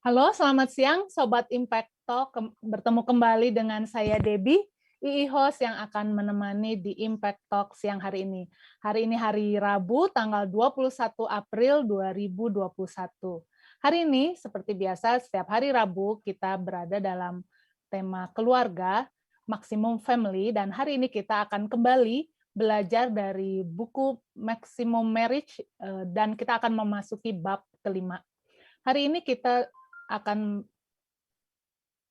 Halo, selamat siang Sobat Impact Talk. Bertemu kembali dengan saya Debbie, II host yang akan menemani di Impact Talk siang hari ini. Hari ini hari Rabu, tanggal 21 April 2021. Hari ini, seperti biasa, setiap hari Rabu kita berada dalam tema keluarga, Maximum Family, dan hari ini kita akan kembali belajar dari buku Maximum Marriage, dan kita akan memasuki bab kelima. Hari ini kita akan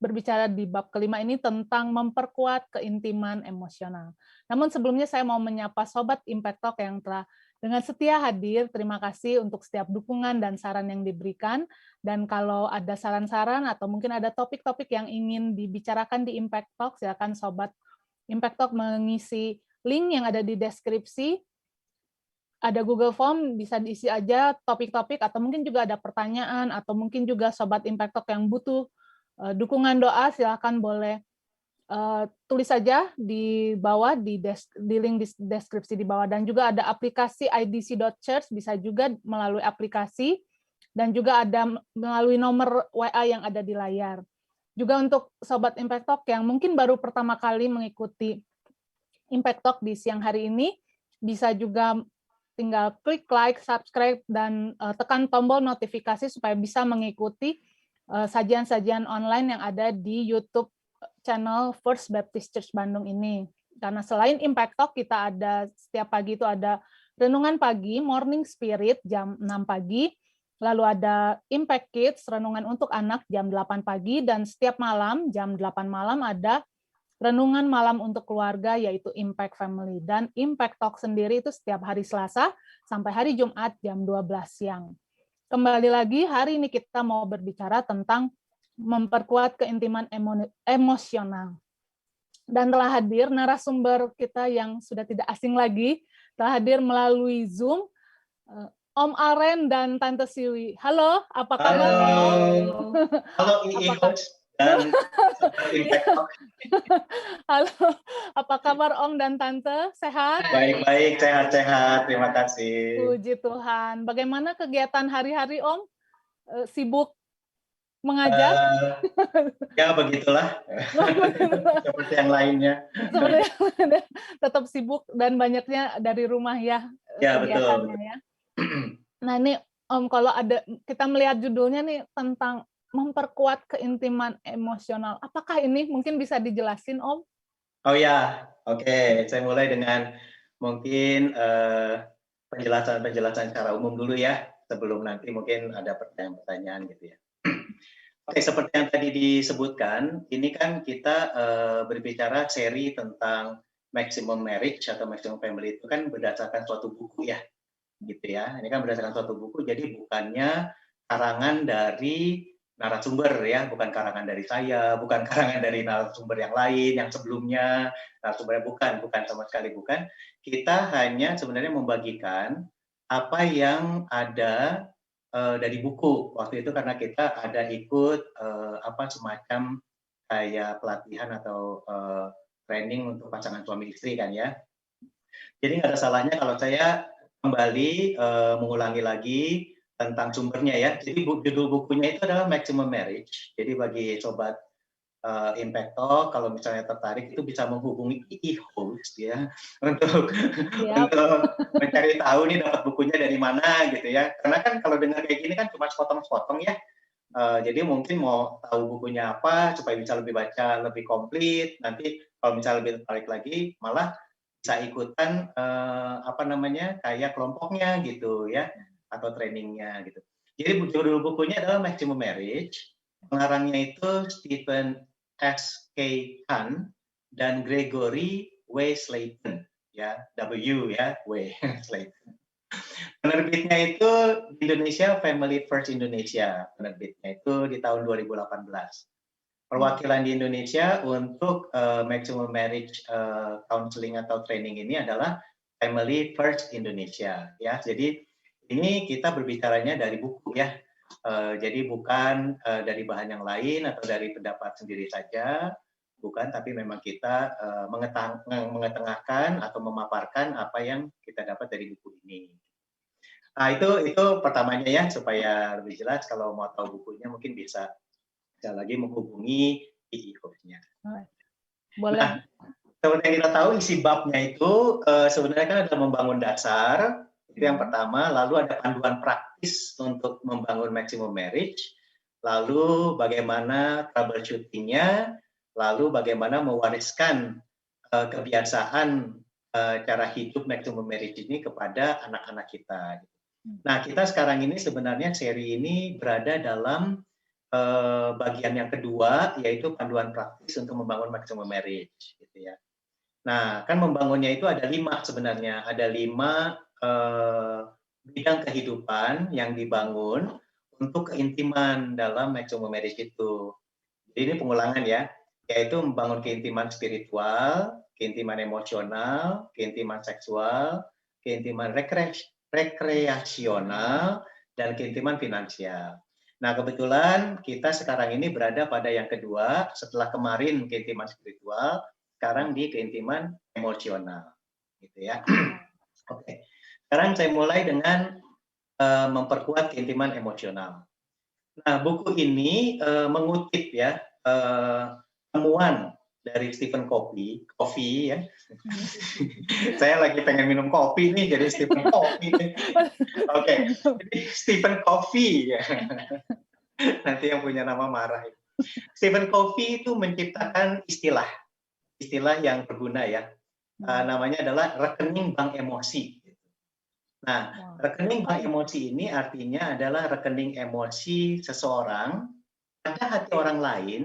berbicara di bab kelima ini tentang memperkuat keintiman emosional. Namun sebelumnya saya mau menyapa Sobat Impact Talk yang telah dengan setia hadir. Terima kasih untuk setiap dukungan dan saran yang diberikan. Dan kalau ada saran-saran atau mungkin ada topik-topik yang ingin dibicarakan di Impact Talk, silakan Sobat Impact Talk mengisi link yang ada di deskripsi. Ada Google Form, bisa diisi aja topik-topik, atau mungkin juga ada pertanyaan, atau mungkin juga Sobat Impact Talk yang butuh dukungan doa, silakan boleh tulis saja di bawah, di link di deskripsi di bawah. Dan juga ada aplikasi idc.church, bisa juga melalui aplikasi, dan juga ada melalui nomor WA yang ada di layar. Juga untuk Sobat Impact Talk yang mungkin baru pertama kali mengikuti Impact Talk di siang hari ini, bisa juga tinggal klik like, subscribe, dan tekan tombol notifikasi supaya bisa mengikuti sajian-sajian online yang ada di YouTube channel First Baptist Church Bandung ini. Karena selain Impact Talk, kita ada setiap pagi itu ada renungan pagi, Morning Spirit jam 6 pagi, lalu ada Impact Kids, renungan untuk anak jam 8 pagi, dan setiap malam jam 8 malam ada renungan malam untuk keluarga, yaitu Impact Family. Dan Impact Talk sendiri itu setiap hari Selasa sampai hari Jumat jam 12 siang. Kembali lagi, hari ini kita mau berbicara tentang memperkuat keintiman emosional. Dan telah hadir narasumber kita yang sudah tidak asing lagi, telah hadir melalui Zoom, Om Aren dan Tante Siwi. Halo, apa kabar? Halo, halo II Apakah host dan Sobat Impact Talk. Halo, apa kabar Om dan Tante? Sehat? Baik-baik, sehat-sehat, terima kasih. Puji Tuhan. Bagaimana kegiatan hari-hari Om? Sibuk mengajar? Ya begitulah, seperti yang lainnya. Seperti tetap sibuk dan banyaknya dari rumah ya Ya betul. kegiatannya ya. Nah ini Om, kalau ada kita melihat judulnya nih tentang memperkuat keintiman emosional. Apakah ini mungkin bisa dijelasin Om? Oh ya, oke. Saya mulai dengan mungkin penjelasan secara umum dulu ya, sebelum nanti mungkin ada pertanyaan-pertanyaan gitu ya. Oke, seperti yang tadi disebutkan, ini kan kita berbicara seri tentang Maximum Marriage atau Maximum Family itu kan berdasarkan suatu buku ya, gitu ya. Ini kan berdasarkan suatu buku, jadi bukannya karangan dari narasumber ya, bukan karangan dari saya, bukan karangan dari narasumber yang lain, yang sebelumnya, narasumbernya bukan sama sekali bukan. Kita hanya sebenarnya membagikan apa yang ada dari buku. Waktu itu karena kita ada ikut semacam kayak pelatihan atau training untuk pasangan suami istri kan ya. Jadi nggak ada salahnya kalau saya kembali mengulangi lagi tentang sumbernya ya. Jadi judul bukunya itu adalah Maximum Marriage. Jadi bagi sobat Impact Talk kalau misalnya tertarik itu bisa menghubungi II host ya untuk untuk mencari tahu nih dapat bukunya dari mana gitu ya. Karena kan kalau dengar kayak gini kan cuma sepotong-sepotong ya. Jadi mungkin mau tahu bukunya apa supaya bisa lebih baca lebih komplit. Nanti kalau misalnya lebih tertarik lagi malah bisa ikutan kayak kelompoknya gitu ya atau trainingnya gitu. Jadi judul bukunya adalah Maximum Marriage. Pengarangnya itu Stephen S. K. Hahn dan Gregory W. Slayton ya, W ya, W Slayton. Penerbitnya itu di Indonesia Family First Indonesia. Penerbitnya itu di tahun 2018. Perwakilan di Indonesia untuk Maximum Marriage Counseling atau training ini adalah Family First Indonesia ya. Jadi ini kita berbicaranya dari buku ya. Jadi bukan dari bahan yang lain atau dari pendapat sendiri saja, bukan, tapi memang kita mengetengahkan atau memaparkan apa yang kita dapat dari buku ini. Nah, itu pertamanya ya, supaya lebih jelas. Kalau mau tahu bukunya mungkin bisa sekali lagi menghubungi IIHOS-nya. Boleh. Nah, seperti yang kita tahu isi babnya itu sebenarnya kan adalah membangun dasar, itu yang pertama, lalu ada panduan praktis untuk membangun maximum marriage, lalu bagaimana troubleshooting-nya, lalu bagaimana mewariskan kebiasaan cara hidup maximum marriage ini kepada anak-anak kita. Nah, kita sekarang ini sebenarnya seri ini berada dalam bagian yang kedua, yaitu panduan praktis untuk membangun maximum marriage, gitu ya. Nah, kan membangunnya itu ada 5 sebenarnya, ada 5 bidang kehidupan yang dibangun untuk keintiman dalam maximum marriage itu. Jadi ini pengulangan ya, yaitu membangun keintiman spiritual, keintiman emosional, keintiman seksual, keintiman rekreasional, dan keintiman finansial. Nah, kebetulan kita sekarang ini berada pada yang kedua, setelah kemarin keintiman spiritual, sekarang di keintiman emosional, gitu ya. Oke, sekarang saya mulai dengan memperkuat keintiman emosional. Nah, buku ini mengutip ya temuan dari Stephen Covey ya. Saya lagi pengen minum kopi nih, jadi Stephen Covey. Oke, jadi Stephen Covey ya. Nanti yang punya nama marah. Stephen Covey itu menciptakan istilah yang berguna ya. Namanya adalah rekening bank emosi. Nah, rekening bank emosi ini artinya adalah rekening emosi seseorang pada hati orang lain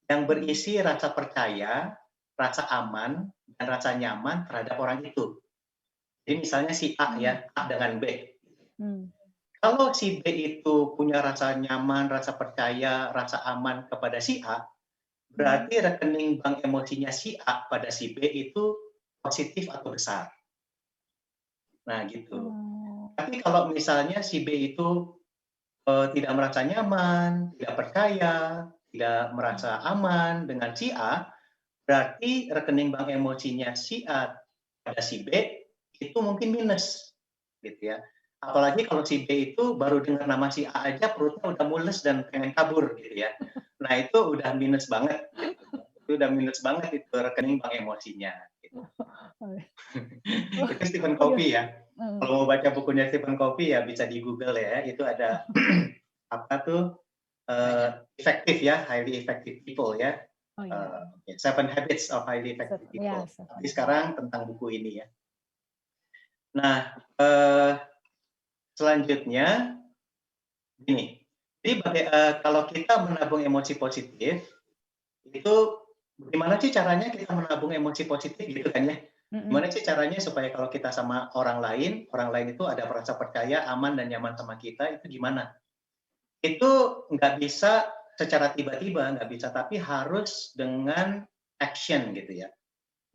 yang berisi rasa percaya, rasa aman, dan rasa nyaman terhadap orang itu. Jadi misalnya si A ya, A dengan B. Kalau si B itu punya rasa nyaman, rasa percaya, rasa aman kepada si A, berarti rekening bank emosinya si A pada si B itu positif atau besar. Nah, gitu. Tapi kalau misalnya si B itu tidak merasa nyaman, tidak percaya, tidak merasa aman dengan si A, berarti rekening bank emosinya si A pada si B itu mungkin minus, gitu ya. Apalagi kalau si B itu baru dengar nama si A aja perutnya udah mules dan pengen kabur, gitu ya. Nah, itu udah minus banget. Gitu. Itu udah minus banget itu rekening bank emosinya. Gitu. Itu Stephen Covey ya. Kalau mau baca bukunya Stephen Covey ya bisa di Google ya. Itu ada apa tuh efektif ya, highly effective people ya. 7 Habits of Highly Effective People. Tapi sekarang tentang buku ini ya. Nah, selanjutnya gini. Jadi kalau kita menabung emosi positif, itu gimana sih caranya kita menabung emosi positif gitu kan ya? Gimana sih caranya supaya kalau kita sama orang lain itu ada rasa percaya, aman dan nyaman sama kita, itu gimana? Itu nggak bisa secara tiba-tiba, nggak bisa, tapi harus dengan action gitu ya.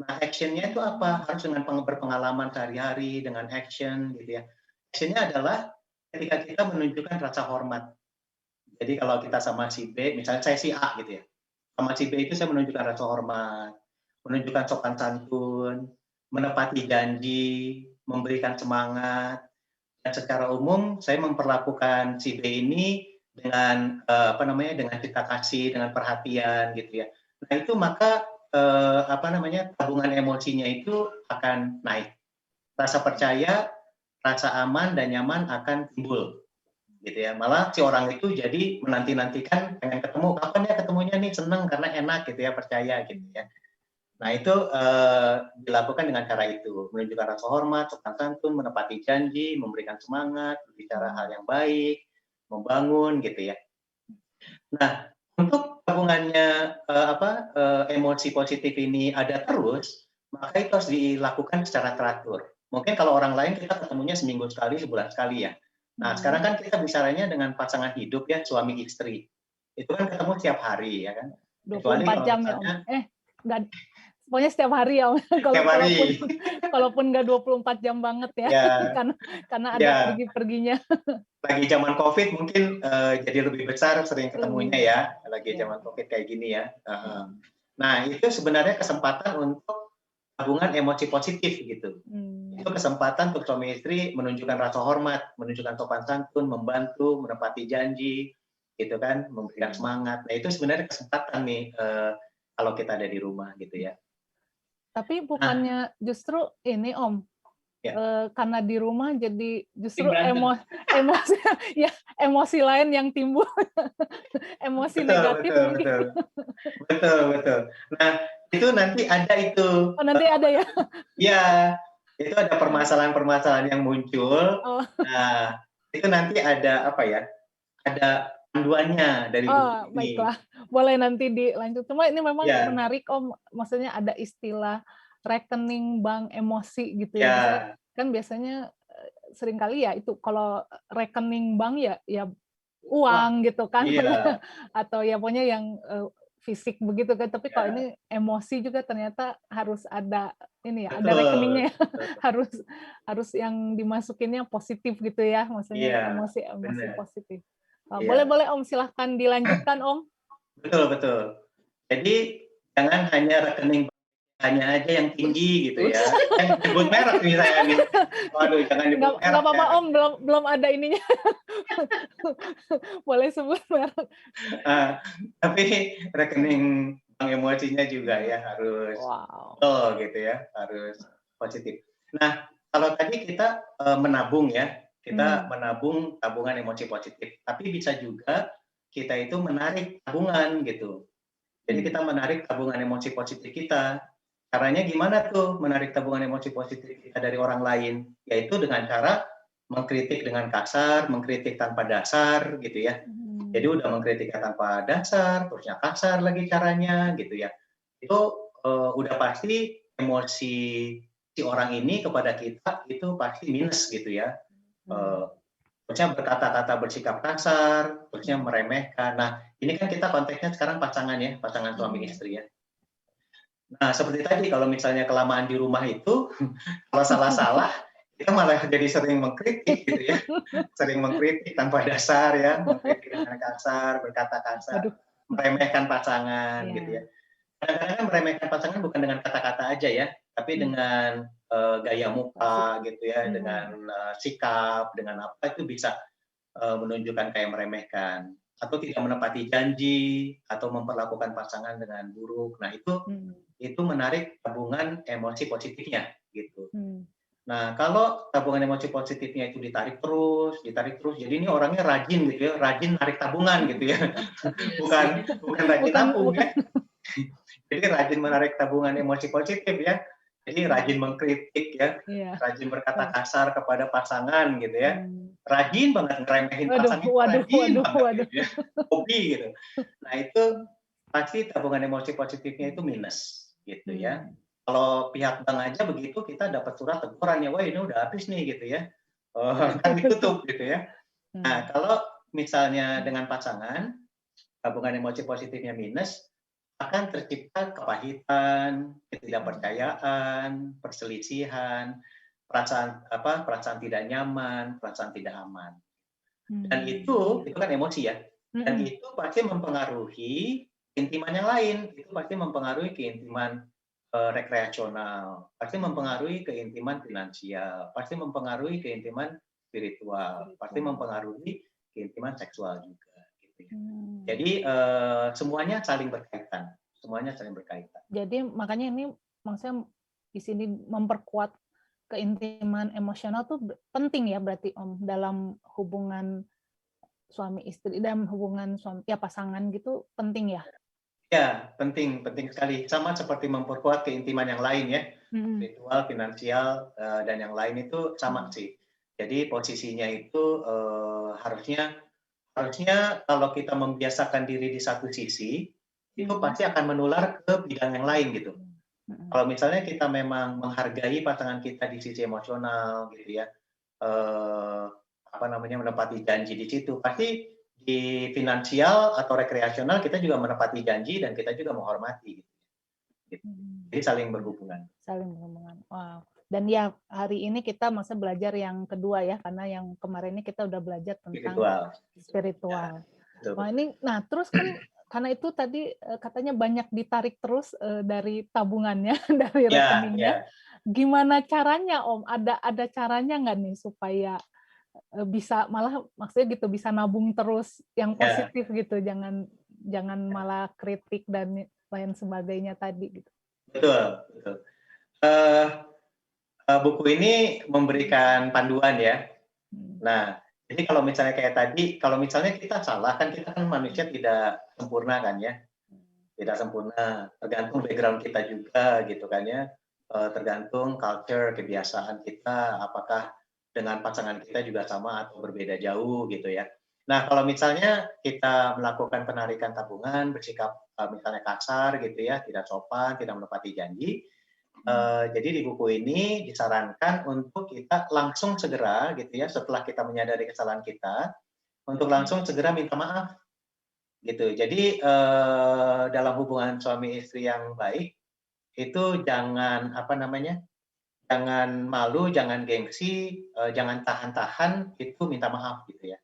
Nah, actionnya itu apa? Harus dengan berpengalaman sehari-hari, dengan action gitu ya. Actionnya adalah ketika kita menunjukkan rasa hormat. Jadi kalau kita sama si B, misalnya saya si A gitu ya, sama si B itu saya menunjukkan rasa hormat, menunjukkan sopan santun, menepati janji, memberikan semangat, dan secara umum saya memperlakukan si B ini dengan dengan cinta kasih, dengan perhatian gitu ya. Nah itu maka tabungan emosinya itu akan naik. Rasa percaya, rasa aman dan nyaman akan timbul gitu ya. Malah si orang itu jadi menanti-nantikan pengen ketemu, kapan ya ketemunya nih, seneng karena enak gitu ya, percaya gitu ya. Nah itu dilakukan dengan cara itu, menunjukkan rasa hormat, sopan santun, menepati janji, memberikan semangat, berbicara hal yang baik, membangun gitu ya. Nah untuk tabungannya emosi positif ini ada terus, maka itu harus dilakukan secara teratur. Mungkin kalau orang lain kita ketemunya seminggu sekali, sebulan sekali ya. Nah sekarang kan kita bicaranya dengan pasangan hidup ya, suami istri. Itu kan ketemu setiap hari ya kan. 24 jam ya Om. Enggak, pokoknya setiap hari ya Om. Kalaupun nggak 24 jam banget ya, karena ada pergi-perginya. Lagi zaman COVID mungkin jadi lebih besar sering ketemunya ya, lagi zaman COVID kayak gini ya. Nah itu sebenarnya kesempatan untuk tabungan emosi positif gitu. itu kesempatan untuk suami istri menunjukkan rasa hormat, menunjukkan sopan santun, membantu, menepati janji, gitu kan, memberikan semangat. Nah itu sebenarnya kesempatan nih kalau kita ada di rumah gitu ya. Tapi Nah, bukannya justru ini Om, ya. karena di rumah jadi justru Berantem. emosi ya emosi lain yang timbul, emosi Betul, negatif betul, mungkin. betul. Betul, betul. Nah, itu nanti ada itu. Oh nanti ada ya? Ya, itu ada permasalahan-permasalahan yang muncul. Oh, Nah, itu nanti ada apa ya? Ada panduannya dari buku oh ini. baiklah, boleh nanti dilanjut. Cuma ini memang Ya, menarik Om, maksudnya ada istilah rekening bank emosi gitu ya. Maksudnya ya, kan biasanya seringkali ya itu kalau rekening bank ya wah, uang gitu kan, iya, atau ya pokoknya yang fisik begitu kan. Tapi kalau ya, ini emosi juga ternyata harus ada ini ya, ada betul, rekeningnya ya. betul. Harus harus yang dimasukinnya positif gitu ya, maksudnya Iya, emosi-emosi benar. positif. Boleh Iya, boleh Om, silahkan dilanjutkan Om. betul, betul. Jadi jangan hanya rekening hanya aja yang tinggi gitu ya. Yang nyebut merek nih saya nih. Waduh, jangan nyebut Nggak merek ya. apa-apa Om, belum belum ada ininya. Boleh sebut merek. Ah, tapi rekening bank emosinya juga ya harus Wow. betul gitu ya, harus positif. Nah, kalau tadi kita menabung ya, kita Hmm. menabung tabungan emosi positif, tapi bisa juga kita itu menarik tabungan gitu. Jadi Hmm. kita menarik tabungan emosi positif kita. Caranya gimana tuh menarik tabungan emosi positif kita dari orang lain? Yaitu dengan cara mengkritik dengan kasar, mengkritik tanpa dasar gitu ya. Jadi Hmm. udah mengkritiknya tanpa dasar, terusnya kasar lagi caranya gitu ya. Itu udah pasti emosi si orang ini kepada kita itu pasti minus gitu ya. Hmm. Eh, Terusnya berkata-kata bersikap kasar, terusnya meremehkan. Nah, ini kan kita konteksnya sekarang pasangan ya, pasangan suami Hmm. istri ya. Nah, seperti tadi kalau misalnya kelamaan di rumah itu, kalau salah-salah, kita malah jadi sering mengkritik gitu ya. Sering mengkritik tanpa dasar ya, mengkritik dengan kasar, berkata kasar, Waduh. meremehkan pasangan gitu ya. Ya. Kadang-kadang kan meremehkan pasangan bukan dengan kata-kata aja ya, tapi Hmm. dengan gaya Klasik. muka gitu ya, Hmm. dengan sikap, dengan apa itu bisa menunjukkan kayak meremehkan atau tidak menepati janji atau memperlakukan pasangan dengan buruk. Nah, Hmm. itu menarik tabungan emosi positifnya gitu. Hmm. Nah, kalau tabungan emosi positifnya itu ditarik terus, jadi ini orangnya rajin gitu ya, rajin narik tabungan gitu ya, bukan bukan rajin Bukan nabung bukan. ya. Jadi rajin menarik tabungan emosi positif ya. Jadi rajin Hmm. mengkritik ya, Iya. rajin berkata kasar kepada pasangan gitu ya. Hmm. Rajin banget ngeremehin Waduh, pasangan itu waduh, rajin waduh, banget waduh. gitu ya. Hobi gitu. Nah, itu pasti tabungan emosi positifnya itu minus gitu ya. Hmm. Kalau pihak bank aja begitu kita dapat surat teguran ya, wah ini udah habis nih gitu ya. Oh, kan ditutup gitu ya. Nah, Hmm. kalau misalnya dengan pasangan, tabungan emosi positifnya minus, akan tercipta kepahitan, ketidakpercayaan, perselisihan, perasaan tidak nyaman, perasaan tidak aman. Dan Iya. itu kan emosi ya. Dan Hmm. itu pasti mempengaruhi keintiman yang lain. Itu pasti mempengaruhi keintiman rekreasional, pasti mempengaruhi keintiman finansial, pasti mempengaruhi keintiman spiritual, pasti Spiritual. mempengaruhi keintiman seksual juga. Gitu ya. Hmm. Jadi semuanya saling berkaitan, semuanya saling berkaitan. Jadi makanya ini maksudnya di sini memperkuat keintiman emosional tuh penting ya berarti Om dalam hubungan suami istri, dalam hubungan suami ya pasangan gitu penting ya. Ya, penting, penting sekali. Sama seperti memperkuat keintiman yang lain ya, Hmm. spiritual, finansial, dan yang lain itu sama Hmm. sih. Jadi posisinya itu harusnya harusnya kalau kita membiasakan diri di satu sisi, itu Hmm. pasti akan menular ke bidang yang lain gitu. Hmm. Kalau misalnya kita memang menghargai pasangan kita di sisi emosional gitu ya, eh, apa namanya menepati janji di situ, pasti di finansial atau rekreasional kita juga menepati janji dan kita juga menghormati. Gitu. Hmm. Jadi saling berhubungan. Saling berhubungan. Wow. Dan ya hari ini kita masa belajar yang kedua ya, karena yang kemarin ini kita udah belajar tentang Spiritual. Ya, spiritual. betul, Wah betul. ini, nah terus kan karena itu tadi katanya banyak ditarik terus dari tabungannya, dari Ya, rekeningnya, ya. gimana caranya Om? Ada caranya nggak nih supaya bisa malah maksudnya gitu bisa nabung terus yang Ya, positif gitu, jangan malah kritik dan lain sebagainya tadi gitu. betul, betul. Eh, Buku ini memberikan panduan ya. Hmm. Nah, jadi kalau misalnya kayak tadi, kalau misalnya kita salah kan kita kan manusia tidak sempurna kan ya, tidak sempurna. Tergantung background kita juga gitu kan ya. Tergantung culture, kebiasaan kita, apakah dengan pasangan kita juga sama atau berbeda jauh gitu ya. Nah, kalau misalnya kita melakukan penarikan tabungan, bersikap misalnya kasar gitu ya, tidak sopan, tidak menepati janji, jadi di buku ini disarankan untuk kita langsung segera gitu ya, setelah kita menyadari kesalahan kita, untuk langsung segera minta maaf gitu. Jadi dalam hubungan suami istri yang baik itu jangan apa namanya, jangan malu, jangan gengsi, jangan tahan-tahan itu minta maaf gitu ya.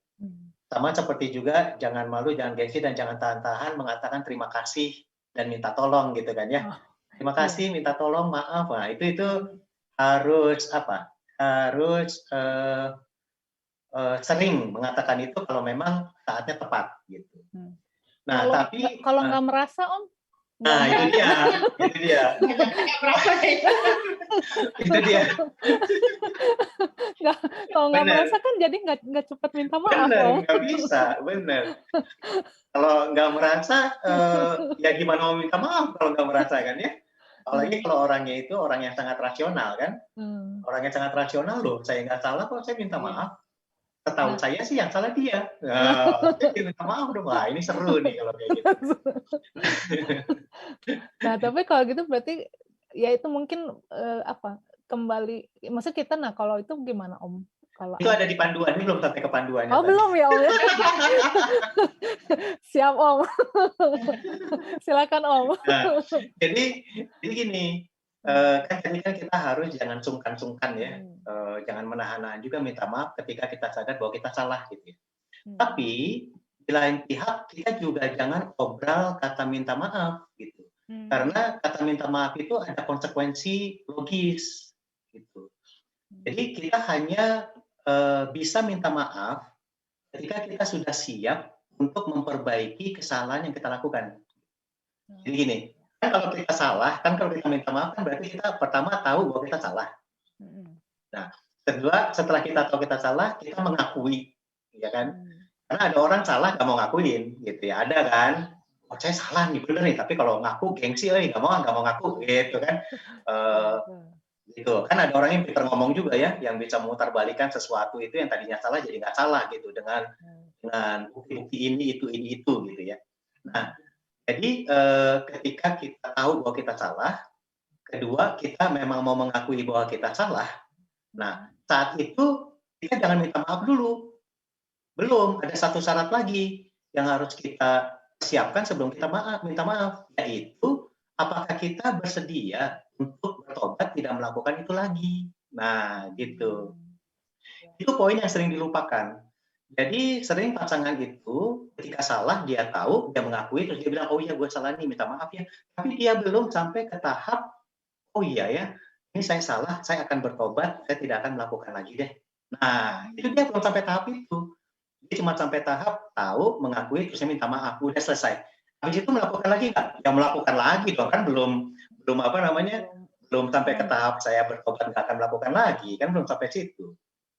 Sama seperti juga jangan malu, jangan gengsi dan jangan tahan-tahan mengatakan terima kasih dan minta tolong gitu kan ya. Oh, Terima iya. kasih, minta tolong, maaf. Nah, itu harus apa? Harus sering mengatakan itu kalau memang saatnya tepat gitu. Hmm. Nah, tapi Kalau nggak merasa Om, nggak nah itu dia, itu dia, Nggak merasa ya. itu dia. nggak kalau nggak merasa Bener, kan jadi nggak cepat minta maaf bener, Om. nggak bisa, bener. Kalau nggak merasa, ya gimana mau minta maaf kalau nggak merasa kan ya? Apalagi kalau orangnya itu orang yang sangat rasional kan? Hmm. Orang yang sangat rasional loh, saya nggak salah kok saya minta Iya. maaf. Setahu Nah, saya sih yang salah dia. Nah, saya minta maaf dong. Wah, ini seru nih kalau kayak gitu. nah tapi kalau gitu berarti ya itu mungkin apa kembali maksudnya kita nah kalau itu gimana Om? Kalau Itu ada di panduan, ini belum sampai ke panduannya oh tadi. belum ya Om ya? Siap Om. Silakan Om. Nah, jadi gini, kan tadi kan kita harus jangan sungkan-sungkan ya, jangan menahan-nahan juga minta maaf ketika kita sadar bahwa kita salah gitu ya. Tapi di lain pihak kita juga jangan obral kata minta maaf gitu. Karena kata minta maaf itu ada konsekuensi logis gitu. Jadi kita hanya bisa minta maaf ketika kita sudah siap untuk memperbaiki kesalahan yang kita lakukan. Jadi gini, kan kalau kita salah, kan kalau kita minta maaf kan berarti kita pertama tahu bahwa kita salah. Nah, kedua setelah kita tahu kita salah, kita mengakui, ya kan? Karena ada orang salah nggak mau ngakuin, gitu ya. Ada kan? Oh, saya salah nih, bener nih. Tapi kalau ngaku gengsi, nggak mau ngaku, gitu kan? Eh, gitu. Kan ada orang yang pintar ngomong juga ya, yang bisa memutarbalikkan sesuatu itu yang tadinya salah jadi nggak salah gitu dengan bukti-bukti ini itu gitu ya. Nah, jadi ketika kita tahu bahwa kita salah, kedua kita memang mau mengakui bahwa kita salah. Nah, saat itu kita jangan minta maaf dulu. Belum, ada satu syarat lagi yang harus kita siapkan sebelum kita minta maaf, yaitu apakah kita bersedia untuk bertobat tidak melakukan itu lagi. Nah, gitu. Itu poin yang sering dilupakan. Jadi sering pasangan itu ketika salah dia tahu, dia mengakui, terus dia bilang, oh iya gue salah nih, minta maaf ya. Tapi dia belum sampai ke tahap, oh iya ya, ini saya salah, saya akan bertobat, saya tidak akan melakukan lagi deh. Nah, itu dia belum sampai tahap itu. Dia cuma sampai tahap tahu, mengakui, terus minta maaf, udah selesai. Habis itu melakukan lagi nggak? Ya melakukan lagi dong, kan belum apa namanya, belum sampai ke tahap saya bertobat nggak akan melakukan lagi, kan belum sampai situ.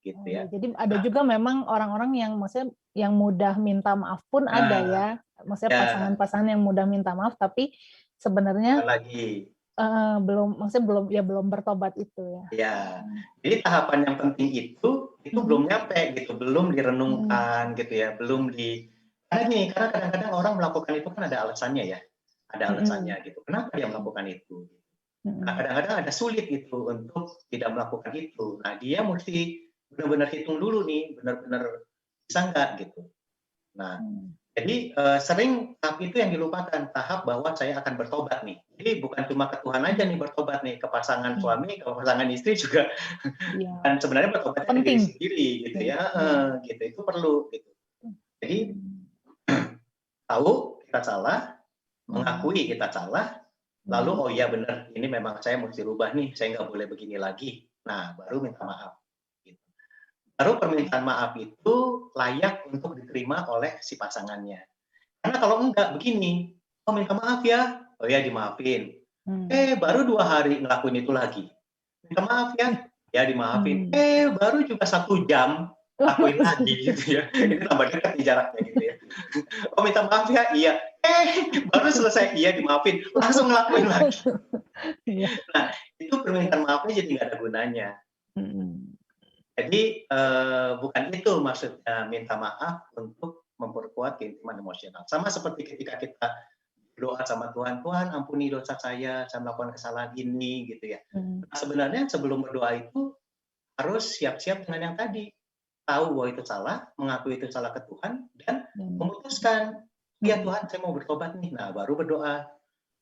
Gitu Oh, ya. ya. Jadi ada juga memang orang-orang yang maksudnya yang mudah minta maaf pun ada ya. Maksudnya ya, pasangan-pasangan yang mudah minta maaf tapi sebenarnya lagi. belum bertobat itu ya. Ya, jadi tahapan yang penting itu belum nyampe gitu, belum direnungkan gitu ya, belum di karena kadang-kadang orang melakukan itu kan ada alasannya ya, ada alasannya gitu. Kenapa dia melakukan itu? Nah, kadang-kadang ada sulit gitu untuk tidak melakukan itu. Nah, dia mesti benar-benar hitung dulu nih, benar-benar bisa nggak gitu. Nah, jadi sering tahap itu yang dilupakan, tahap bahwa saya akan bertobat nih. Jadi bukan cuma ke Tuhan aja nih bertobat nih, ke pasangan suami, ke pasangan istri juga. Dan sebenarnya bertobatnya ke diri sendiri gitu ya, gitu itu perlu gitu. Jadi tahu kita salah, mengakui kita salah, Lalu, oh iya benar, ini memang saya mesti rubah nih, saya nggak boleh begini lagi. Nah, baru minta maaf. Gitu. Baru permintaan maaf itu layak untuk diterima oleh si pasangannya. Karena kalau enggak begini, oh minta maaf ya, oh ya dimaafin. Baru 2 hari ngelakuin itu lagi. Minta maaf ya, ya dimaafin. Baru juga 1 jam lakuin lagi gitu ya. Ini tambah dekat nih jaraknya gitu ya. Oh minta maaf ya, iya. Baru selesai iya dimaafin, langsung ngelakuin lagi. Nah, itu permintaan maafnya jadi nggak ada gunanya. Jadi bukan itu maksudnya minta maaf untuk memperkuat keintiman emosional. Sama seperti ketika kita berdoa sama Tuhan, Tuhan ampuni dosa saya melakukan kesalahan ini gitu ya. Nah, sebenarnya sebelum berdoa itu harus siap-siap dengan yang tadi. Tahu bahwa itu salah, mengakui itu salah ke Tuhan, dan memutuskan, ya Tuhan saya mau bertobat nih. Nah, baru berdoa,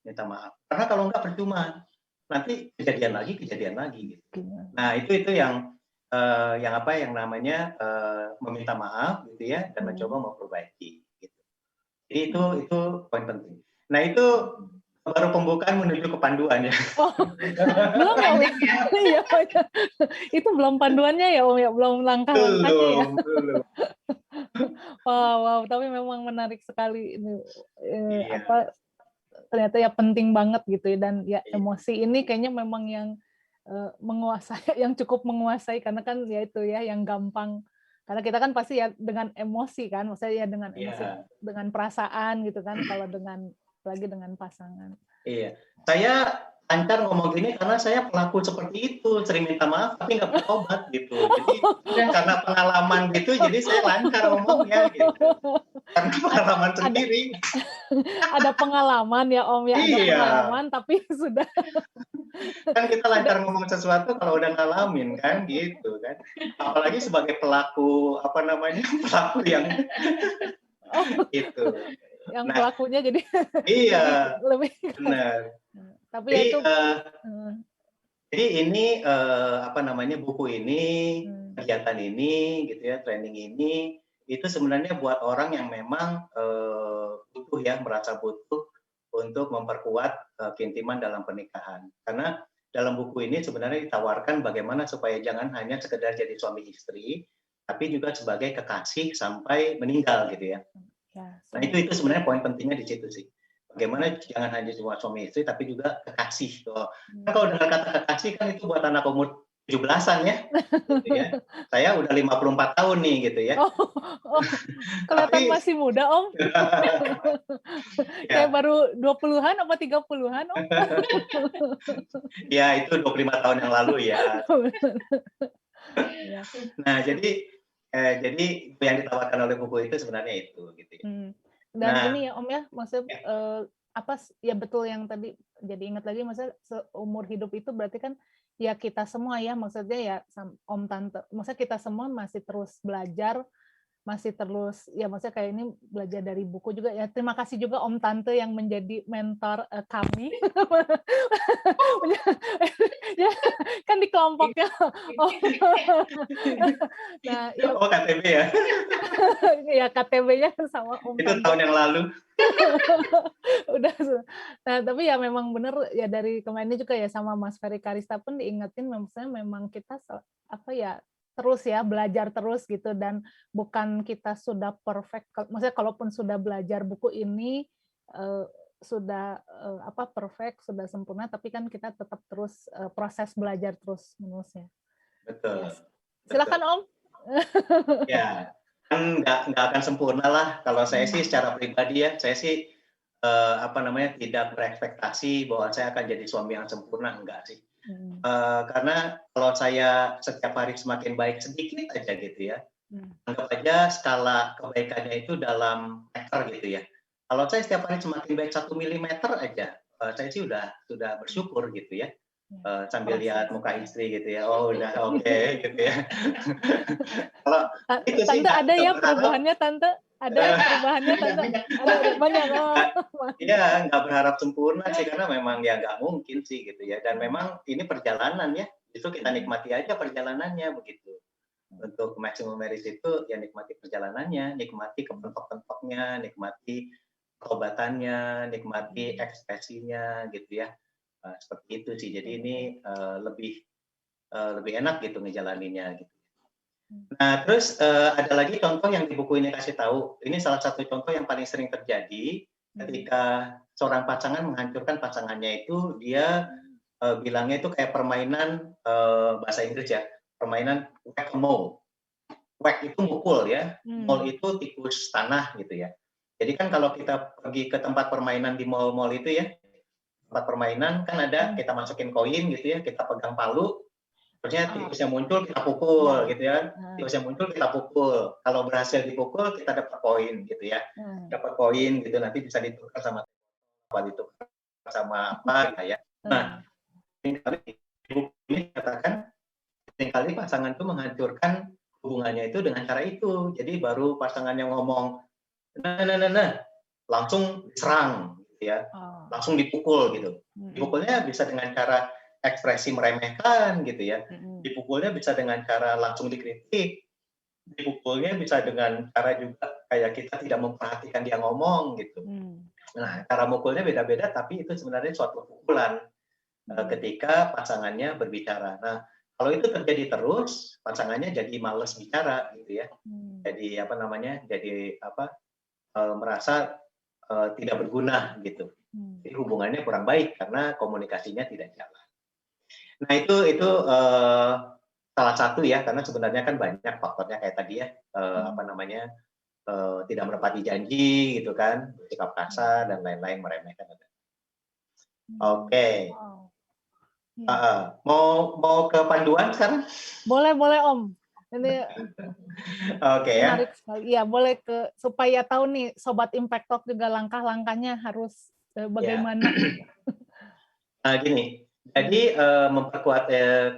minta maaf. Karena kalau enggak percuma, nanti kejadian lagi gitu. Nah, itu yang yang namanya meminta maaf gitu ya, dan mencoba memperbaiki gitu. Jadi itu poin penting. Nah, itu baru pembukaan menuju ke panduan ya. Oh, belum ya Om ya? Iya, itu belum panduannya ya Om ya, belum langkah-langkahnya ya. Belum. Wow, tapi memang menarik sekali ini Iya. ternyata ya penting banget gitu ya, dan ya emosi ini kayaknya memang yang menguasai, yang cukup menguasai, karena kan ya itu ya yang gampang, karena kita kan pasti ya dengan emosi kan, maksudnya ya dengan emosi, dengan perasaan gitu kan, kalau lagi dengan pasangan. Iya, saya lancar ngomong gini karena saya pelaku seperti itu, sering minta maaf tapi nggak bertobat gitu. Jadi karena pengalaman gitu, jadi saya lancar ngomongnya gitu. Karena pengalaman sendiri. Ada pengalaman ya Om ya, ada pengalaman tapi sudah. Kan kita lancar ngomong sesuatu kalau udah ngalamin kan gitu kan. Apalagi sebagai pelaku pelaku yang itu. Yang pelakunya jadi iya, lebih benar. tapi Jadi, ya itu jadi ini buku ini, kegiatan ini gitu ya, training ini itu sebenarnya buat orang yang memang butuh ya, merasa butuh untuk memperkuat keintiman dalam pernikahan. Karena dalam buku ini sebenarnya ditawarkan bagaimana supaya jangan hanya sekedar jadi suami istri, tapi juga sebagai kekasih sampai meninggal gitu ya. Nah itu sebenarnya poin pentingnya di situ sih. Bagaimana jangan hanya cuma suami istri, tapi juga kekasih. Kan kalau dengar kata kekasih kan itu buat anak umur 17-an ya. Gitu ya. Saya udah 54 tahun nih gitu ya. Kelihatan masih muda Om. Kayak baru 20-an apa 30-an Om? Ya itu 25 tahun yang lalu ya. Nah jadi yang ditawarkan oleh buku itu sebenarnya itu gitu ya. Dan ini ya Om ya, maksudnya ya betul yang tadi, jadi ingat lagi, maksudnya seumur hidup itu berarti kan ya kita semua ya, maksudnya ya Om Tante, maksudnya kita semua masih terus belajar, masih terus ya, maksudnya kayak ini belajar dari buku juga ya. Terima kasih juga Om Tante yang menjadi mentor kami. Ya, kan di kelompoknya. Nah, ya, KTB ya. Ya KTB-nya sama Om Itu Tante. tahun yang lalu. Udah. Nah, tapi ya memang benar ya, dari kemarin juga ya sama Mas Ferry Karista pun diingetin, maksudnya memang kita terus ya belajar terus gitu, dan bukan kita sudah perfect, maksudnya kalaupun sudah belajar buku ini sudah perfect, sudah sempurna, tapi kan kita tetap terus proses belajar terus menerusnya. Betul. Yes. Silakan Om. Ya, kan nggak akan sempurna lah. Kalau saya sih secara pribadi ya, saya sih tidak berekspektasi bahwa saya akan jadi suami yang sempurna, enggak sih. Karena kalau saya setiap hari semakin baik sedikit aja gitu ya, anggap aja skala kebaikannya itu dalam meter gitu ya. Kalau saya setiap hari semakin baik 1 milimeter aja, saya sih sudah bersyukur gitu ya. Sambil lihat muka istri gitu ya, oh udah oke gitu ya. Kalau itu sih Tante ada ya perubahannya Tante? Ada perubahannya Tante? Ada banyak. Iya, nggak berharap sempurna sih, karena memang ya nggak mungkin sih gitu ya. Dan memang ini perjalanan ya, justru kita nikmati aja perjalanannya begitu. Untuk maximum marriage itu ya nikmati perjalanannya, nikmati kepentok-pentoknya, nikmati obatannya, nikmati ekspresinya gitu ya. Seperti itu sih. Jadi ini lebih enak gitu ngejalaninnya gitu. Nah, terus ada lagi contoh yang di buku ini kasih tahu. Ini salah satu contoh yang paling sering terjadi ketika seorang pasangan menghancurkan pasangannya itu dia bilangnya itu kayak permainan bahasa Inggris ya, permainan whack-a-mole. Whack itu mukul ya, mole itu tikus tanah gitu ya. Jadi kan kalau kita pergi ke tempat permainan di mall-mall itu ya, tempat permainan kan ada kita masukin koin gitu ya, kita pegang palu, terusnya tikus yang muncul kita pukul gitu ya, tikus yang muncul kita pukul. Kalau berhasil dipukul kita dapat koin gitu ya, dapat koin gitu nanti bisa ditukar sama apa ditukar sama apa gitu ya. Nah, ini katakan seringkali pasangan itu menghancurkan hubungannya itu dengan cara itu. Jadi baru pasangannya ngomong, nah, langsung diserang, gitu ya, langsung dipukul gitu. Dipukulnya bisa dengan cara ekspresi meremehkan, gitu ya. Dipukulnya bisa dengan cara langsung dikritik. Dipukulnya bisa dengan cara juga kayak kita tidak memperhatikan dia ngomong, gitu. Nah, cara mukulnya beda-beda, tapi itu sebenarnya suatu pukulan ketika pasangannya berbicara. Nah, kalau itu terjadi terus, pasangannya jadi malas bicara gitu ya. Jadi merasa tidak berguna gitu. Jadi hubungannya kurang baik karena komunikasinya tidak jalan. Nah, itu salah satu ya, karena sebenarnya kan banyak faktornya kayak tadi ya, tidak menepati janji gitu kan, bersikap kasar dan lain-lain, meremehkan. Oke. Mau ke panduan sekarang? Boleh Om. Ini Oke ya. menarik sekali. Iya, boleh supaya tahu nih Sobat Impact Talk juga langkah-langkahnya harus bagaimana. Nah, gini. Jadi memperkuat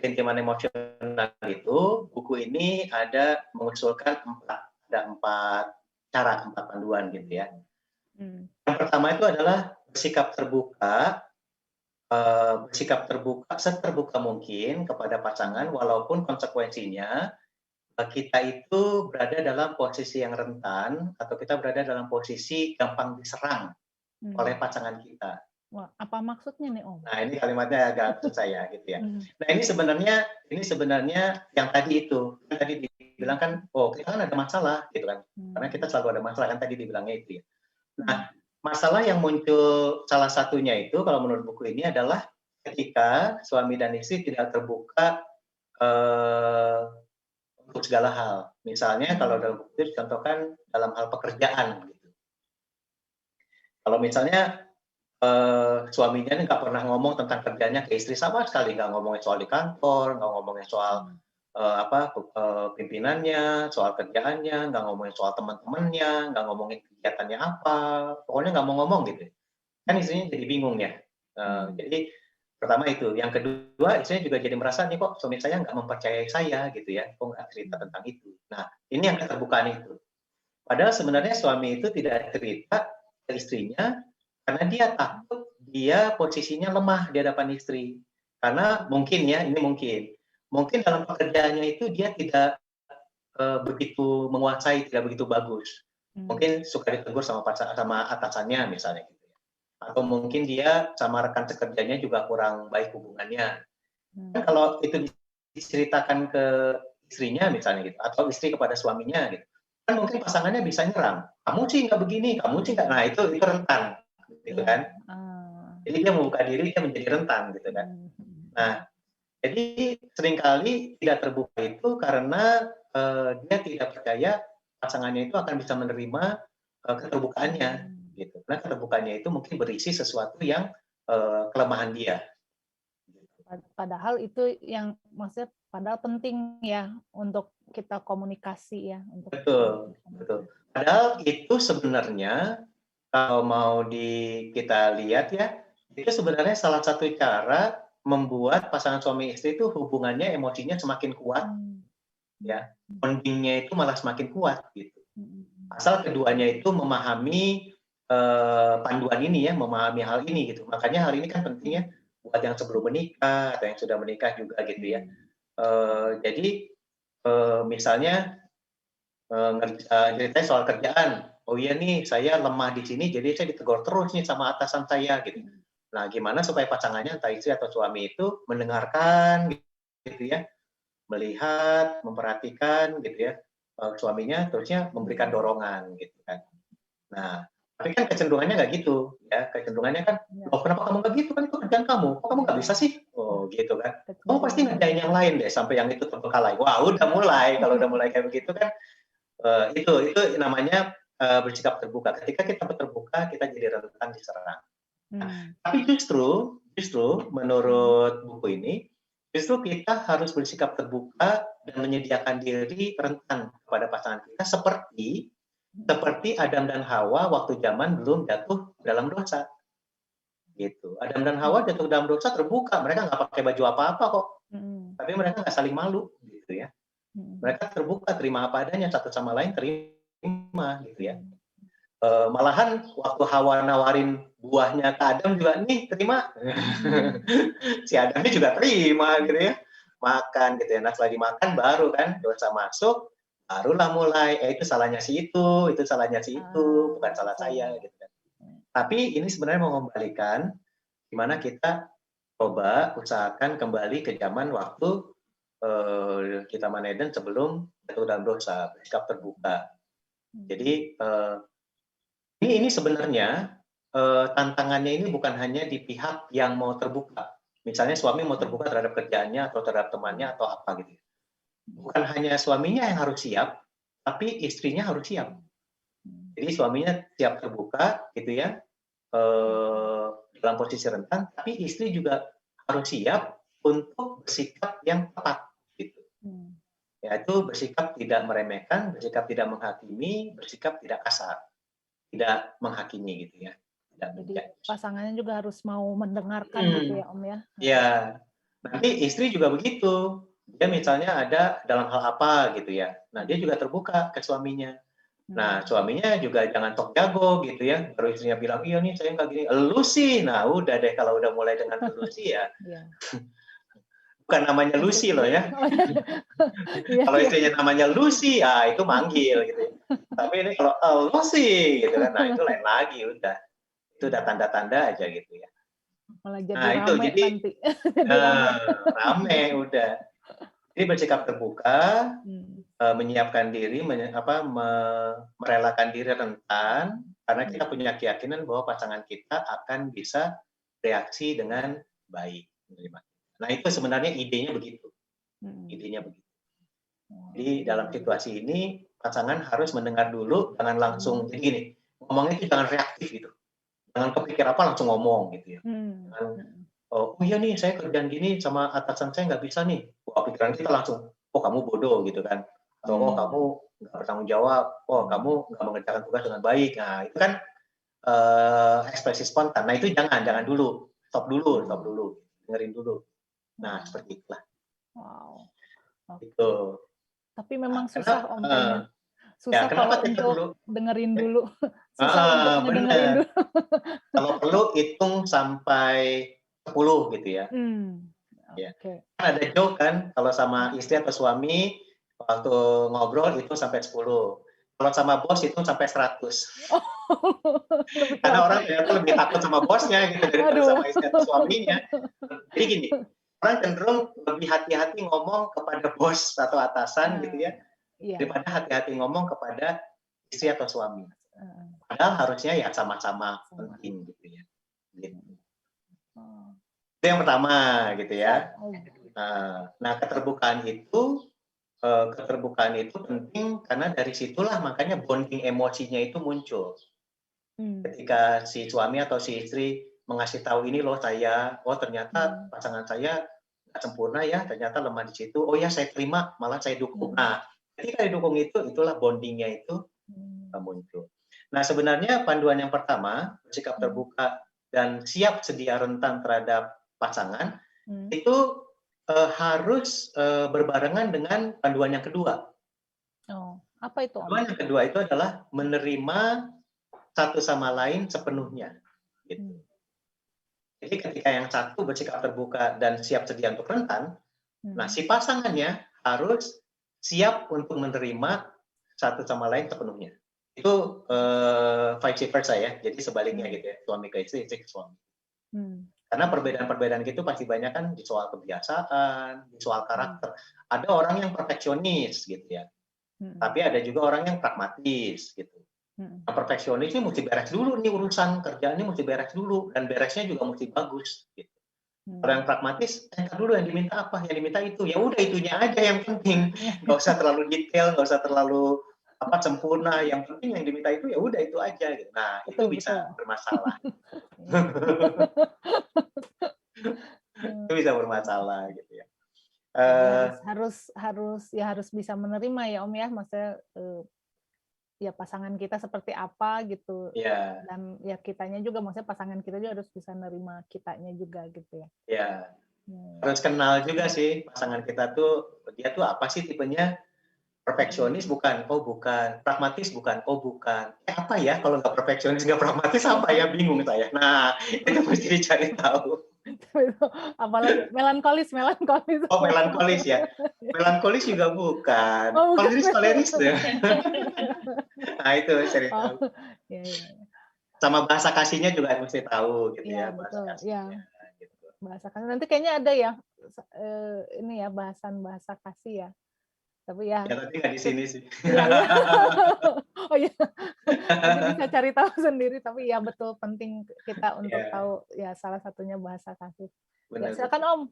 keintiman emosional itu, buku ini mengusulkan empat panduan gitu ya. Yang pertama itu adalah bersikap terbuka seterbuka mungkin kepada pasangan walaupun konsekuensinya kita itu berada dalam posisi yang rentan atau kita berada dalam posisi gampang diserang oleh pasangan kita. Wah, apa maksudnya nih Om? Nah, ini kalimatnya agak susah ya gitu ya. Nah, ini sebenarnya yang tadi itu. Tadi dibilang kan, kita kan ada masalah gitu kan. Karena kita selalu ada masalah kan tadi dibilangnya itu ya. Nah, masalah yang muncul salah satunya itu kalau menurut buku ini adalah ketika suami dan istri tidak terbuka untuk segala hal. Misalnya kalau dalam buku itu dicontohkan dalam hal pekerjaan gitu. Kalau misalnya suaminya nggak pernah ngomong tentang kerjanya ke istri sama sekali, nggak ngomongin soal di kantor, nggak ngomongin soal pimpinannya, soal kerjaannya, nggak ngomongin soal teman-temannya, nggak ngomongin kegiatannya apa, pokoknya nggak mau ngomong gitu. Kan istrinya jadi bingung ya. Jadi pertama itu, yang kedua istrinya juga jadi merasa nih kok suami saya nggak mempercayai saya gitu ya, kok nggak cerita tentang itu. Nah, ini yang keterbukaan itu. Padahal sebenarnya suami itu tidak cerita ke istrinya karena dia takut dia posisinya lemah di hadapan istri. Karena mungkin dalam pekerjaannya itu dia tidak begitu menguasai, tidak begitu bagus. Mungkin suka ditegur sama atasannya misalnya gitu ya. Atau mungkin dia sama rekan sekerjanya juga kurang baik hubungannya. Kan kalau itu diceritakan ke istrinya misalnya gitu, atau istri kepada suaminya gitu, kan mungkin pasangannya bisa nyerang. Kamu sih nggak begini, kamu sih nggak. Nah, itu rentan gitu kan. Jadi dia membuka diri, dia menjadi rentan gitu kan. Nah, jadi seringkali tidak terbuka itu karena dia tidak percaya pasangannya itu akan bisa menerima keterbukaannya gitu. Nah, keterbukaannya itu mungkin berisi sesuatu yang kelemahan dia. Padahal itu yang maksudnya padahal penting ya untuk kita komunikasi ya. Betul. Padahal itu sebenarnya kalau mau kita lihat ya, itu sebenarnya salah satu cara membuat pasangan suami istri itu hubungannya emosinya semakin kuat, ya, bondingnya itu malah semakin kuat gitu. Asal keduanya itu memahami panduan ini ya, memahami hal ini gitu. Makanya hal ini kan pentingnya buat yang sebelum menikah atau yang sudah menikah juga gitu ya. Jadi misalnya ceritanya soal kerjaan, oh iya nih saya lemah di sini, jadi saya ditegur terus nih sama atasan saya gitu. Nah, gimana supaya pasangannya entah istri atau suami itu mendengarkan gitu ya, melihat, memperhatikan gitu ya, suaminya terusnya memberikan dorongan gitu kan. Nah, tapi kan kecenderungannya nggak gitu ya, kecenderungannya kan, Ya. "Loh kenapa kamu nggak gitu? Kan itu kerjaan kamu, kok kamu nggak bisa sih?" Oh gitu kan. "Kamu pasti ngerjain yang lain deh sampai yang itu terbengkalai." Wah udah mulai, kalau udah mulai kayak begitu kan, itu namanya, bersikap terbuka. Ketika kita terbuka, kita jadi rentan diserang. Nah, tapi justru menurut buku ini, justru kita harus bersikap terbuka dan menyediakan diri rentan kepada pasangan kita seperti Adam dan Hawa waktu zaman belum jatuh dalam dosa. Gitu. Adam dan Hawa jatuh dalam dosa terbuka, mereka nggak pakai baju apa-apa kok, tapi mereka nggak saling malu, gitu ya. Mereka terbuka, terima apa adanya, satu sama lain terima, gitu ya. Malahan waktu Hawa nawarin buahnya ke Adam juga, nih terima. Si Adamnya juga terima, gitu ya. Makan, gitu ya. Nah setelah dimakan baru kan dosa masuk, barulah mulai, itu salahnya si itu salahnya si itu, bukan salah saya, gitu kan. Tapi ini sebenarnya mau mengembalikan gimana kita coba usahakan kembali ke zaman waktu kita Taman Eden sebelum jatuh dalam dosa, bersikap terbuka. Jadi ini sebenarnya tantangannya ini bukan hanya di pihak yang mau terbuka. Misalnya suami mau terbuka terhadap kerjaannya atau terhadap temannya atau apa gitu. Bukan hanya suaminya yang harus siap, tapi istrinya harus siap. Jadi suaminya siap terbuka gitu ya, dalam posisi rentan, tapi istri juga harus siap untuk bersikap yang tepat gitu. Yaitu bersikap tidak meremehkan, bersikap tidak menghakimi, bersikap tidak kasar, tidak menghakimi gitu ya. Jadi pasangannya juga harus mau mendengarkan gitu ya Om ya. Ya, nanti istri juga begitu. Dia misalnya ada dalam hal apa gitu ya. Nah dia juga terbuka ke suaminya. Nah, suaminya juga jangan sok jago gitu ya. Baru istrinya bilang, iya nih saya nggak gini. Elu sih, nah udah deh kalau udah mulai dengan elu sih ya. Bukan namanya Lucy loh ya. Kalau istrinya namanya Lucy, ya itu manggil gitu. Tapi ini kalau elu sih gitu kan, nah itu lain lagi udah. Itu udah tanda-tanda aja gitu ya. Malah jadi Nah itu rame jadi nanti. Jadi rame udah. Jadi bersikap terbuka, menyiapkan diri, merelakan diri rentan, karena kita punya keyakinan bahwa pasangan kita akan bisa reaksi dengan baik. Nah itu sebenarnya idenya begitu. Idenya begitu. Jadi dalam situasi ini pasangan harus mendengar dulu, jangan langsung jadi gini, ngomongnya itu jangan reaktif gitu. Jangan kepikir apa langsung ngomong gitu ya. Oh iya nih saya kerjaan gini sama atasan saya nggak bisa nih. Wah pikiran kita langsung, oh kamu bodoh gitu kan. Atau oh kamu nggak bertanggung jawab, oh kamu nggak mengerjakan tugas dengan baik. Nah itu kan ekspresi spontan. Nah itu jangan dulu, stop dulu, dengerin dulu. Nah seperti itulah. Wow. Itu. Tapi memang Nah, susah Om kayaknya. Susah kenapa kalau kita untuk perlu dengerin dulu. Susah untuk ngedengerin dulu. Kalau perlu hitung sampai 10 gitu ya. Ya. Okay. Kan ada joke kan, kalau sama istri atau suami, waktu ngobrol itu sampai 10. Kalau sama bos itu sampai 100. Oh, Karena orang ternyata lebih takut sama bosnya gitu daripada sama istri atau suaminya. Jadi gini, orang cenderung lebih hati-hati ngomong kepada bos atau atasan gitu ya, daripada hati-hati ngomong kepada istri atau suami. Padahal harusnya ya sama-sama penting gitu ya. Gitu. Itu yang pertama gitu ya. Nah, keterbukaan itu penting karena dari situlah makanya bonding emosinya itu muncul. Ketika si suami atau si istri mengasih tahu ini loh saya, oh ternyata pasangan saya nggak sempurna ya, ternyata lemah di situ. Oh ya saya terima, malah saya dukung. Nah, ketika didukung itulah bondingnya itu muncul. Nah, sebenarnya panduan yang pertama, bersikap terbuka dan siap sedia rentan terhadap pasangan, itu harus berbarengan dengan panduan yang kedua. Oh, apa itu? Panduan yang kedua itu adalah menerima satu sama lain sepenuhnya. Gitu. Jadi ketika yang satu bersikap terbuka dan siap sedia untuk rentan, nah si pasangannya harus siap untuk menerima satu sama lain sepenuhnya. Itu vice versa ya, jadi sebaliknya gitu ya, suami ke istri ke suami. Karena perbedaan-perbedaan gitu pasti banyak kan di soal kebiasaan, di soal karakter. Ada orang yang perfeksionis gitu ya, tapi ada juga orang yang pragmatis gitu. Nah, perfeksionis ini mesti beres dulu nih urusan kerjaannya mesti beres dulu dan beresnya juga mesti bagus gitu. Kalau yang pragmatis, entar dulu yang diminta apa, yang diminta itu, ya udah itunya aja yang penting, nggak usah terlalu detail, nggak usah terlalu apa sempurna, yang penting yang diminta itu ya udah itu aja. Gitu. Nah itu Betul, bisa betul. bermasalah, itu bisa bermasalah gitu ya. Jadi harus bisa menerima ya Om ya, maksudnya ya pasangan kita seperti apa gitu, Ya, dan ya kitanya juga, maksudnya pasangan kita juga harus bisa nerima kitanya juga gitu ya. ya. Harus kenal juga sih pasangan kita tuh, dia tuh apa sih tipenya, perfeksionis bukan, oh bukan, pragmatis bukan, oh bukan. Apa ya kalau nggak perfeksionis, nggak pragmatis apa ya, bingung saya. Nah, itu mesti dicari tahu. Apalagi melankolis. Oh, melankolis ya. Melankolis juga bukan. Oh, bukan. Koleris deh. Nah, itu cari tahu. Oh, ya, ya. Sama bahasa kasihnya juga mesti tahu gitu Ya, ya, bahasa betul. Ya, kasihnya gitu. bahasa kasih. Nanti kayaknya ada ya ini ya bahasan bahasa kasih ya. Tapi ya. Ya, tapi nggak di sini sih. Iya, iya. Oh iya. Nanti bisa cari tahu sendiri, tapi ya betul penting kita untuk Ya, tahu ya salah satunya bahasa kasih. Ya, benar. silakan Om.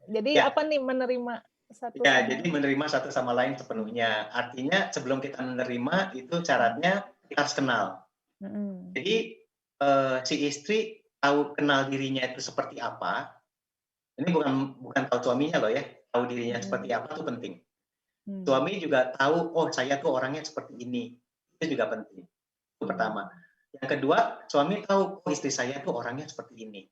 Jadi Ya, apa nih menerima satu ya, sama jadi menerima satu sama lain sepenuhnya. Artinya sebelum kita menerima itu syaratnya kita harus kenal. Jadi si istri tahu kenal dirinya itu seperti apa. Ini bukan tahu suaminya loh ya. Tahu dirinya seperti apa itu penting. Suami juga tahu, oh saya tuh orangnya seperti ini. Itu juga penting. Itu pertama. Yang kedua, suami tahu, oh istri saya tuh orangnya seperti ini.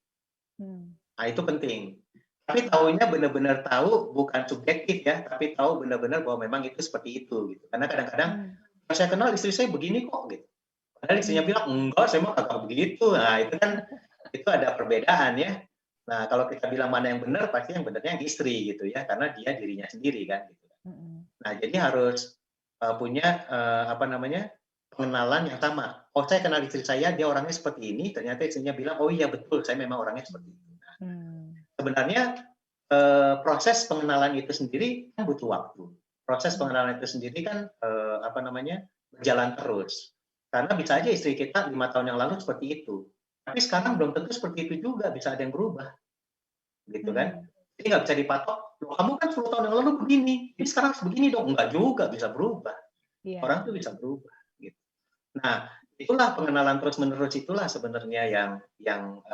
Nah itu penting. Tapi tahunya benar-benar tahu, bukan subjektif ya, tapi tahu benar-benar bahwa memang itu seperti itu. Gitu. Karena kadang-kadang, saya kenal istri saya begini kok. Gitu. Padahal istrinya bilang, enggak, saya mah kagak begitu. Nah itu kan, itu ada perbedaan ya. Nah kalau kita bilang mana yang benar, pasti yang benernya yang istri gitu ya, karena dia dirinya sendiri kan. Gitu. Nah, jadi harus punya pengenalan yang sama. Oh, saya kenal istri saya, dia orangnya seperti ini. Ternyata istrinya bilang, oh iya betul, saya memang orangnya seperti itu. Nah, sebenarnya proses pengenalan itu sendiri kan butuh waktu. Proses pengenalan itu sendiri kan berjalan terus. Karena bisa aja istri kita 5 tahun yang lalu seperti itu. Tapi sekarang belum tentu seperti itu juga, bisa ada yang berubah. Gitu kan? Jadi nggak bisa dipatok, loh, kamu kan 10 tahun yang lalu begini, jadi sekarang harus begini dong. Enggak juga, bisa berubah. Orang tuh bisa berubah. Gitu. Nah, itulah pengenalan terus-menerus itulah sebenarnya yang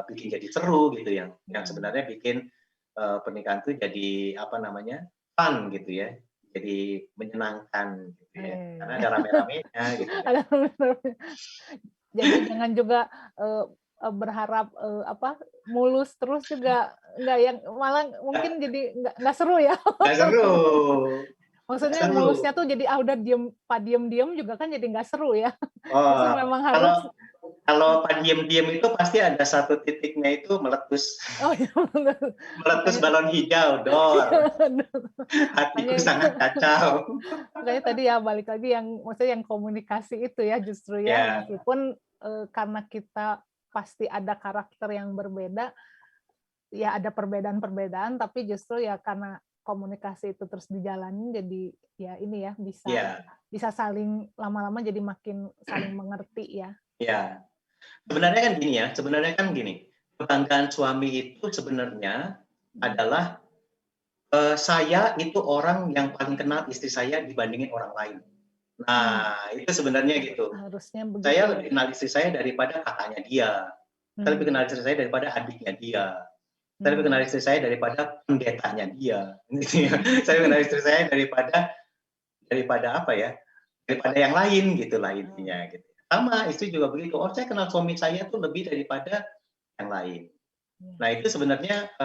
bikin jadi seru gitu, yang sebenarnya bikin pernikahan itu jadi fun gitu ya, jadi menyenangkan gitu ya, karena ada rame-ramenya gitu. Ada rame-rame. Jadi jangan juga berharap mulus terus juga nggak, yang malah mungkin jadi nggak seru ya. Nggak seru. Maksudnya mulusnya tuh jadi udah diem juga kan jadi nggak seru ya. Oh, Memang harus kalau diem itu pasti ada satu titiknya itu meletus. Oh iya, meletus balon hijau, dor. Hatiku sangat kacau. Makanya tadi ya balik lagi maksudnya yang komunikasi itu ya justru ya, meskipun karena kita pasti ada karakter yang berbeda, ya ada perbedaan-perbedaan, tapi justru ya karena komunikasi itu terus dijalanin, jadi ya ini ya bisa saling lama-lama jadi makin saling mengerti ya. Ya, sebenarnya kan gini, kebanggaan suami itu sebenarnya adalah saya itu orang yang paling kenal istri saya dibandingin orang lain. Nah, itu sebenarnya gitu. Harusnya begitu. Saya lebih kenal istri saya daripada kakaknya dia. Saya lebih kenal istri saya daripada adiknya dia. Saya lebih kenal istri saya daripada pendetanya dia. Saya lebih kenal istri saya daripada apa ya? Daripada yang lain gitulah intinya gitu. Sama istri juga begitu. Oh, saya kenal suami saya tuh lebih daripada yang lain. Nah, itu sebenarnya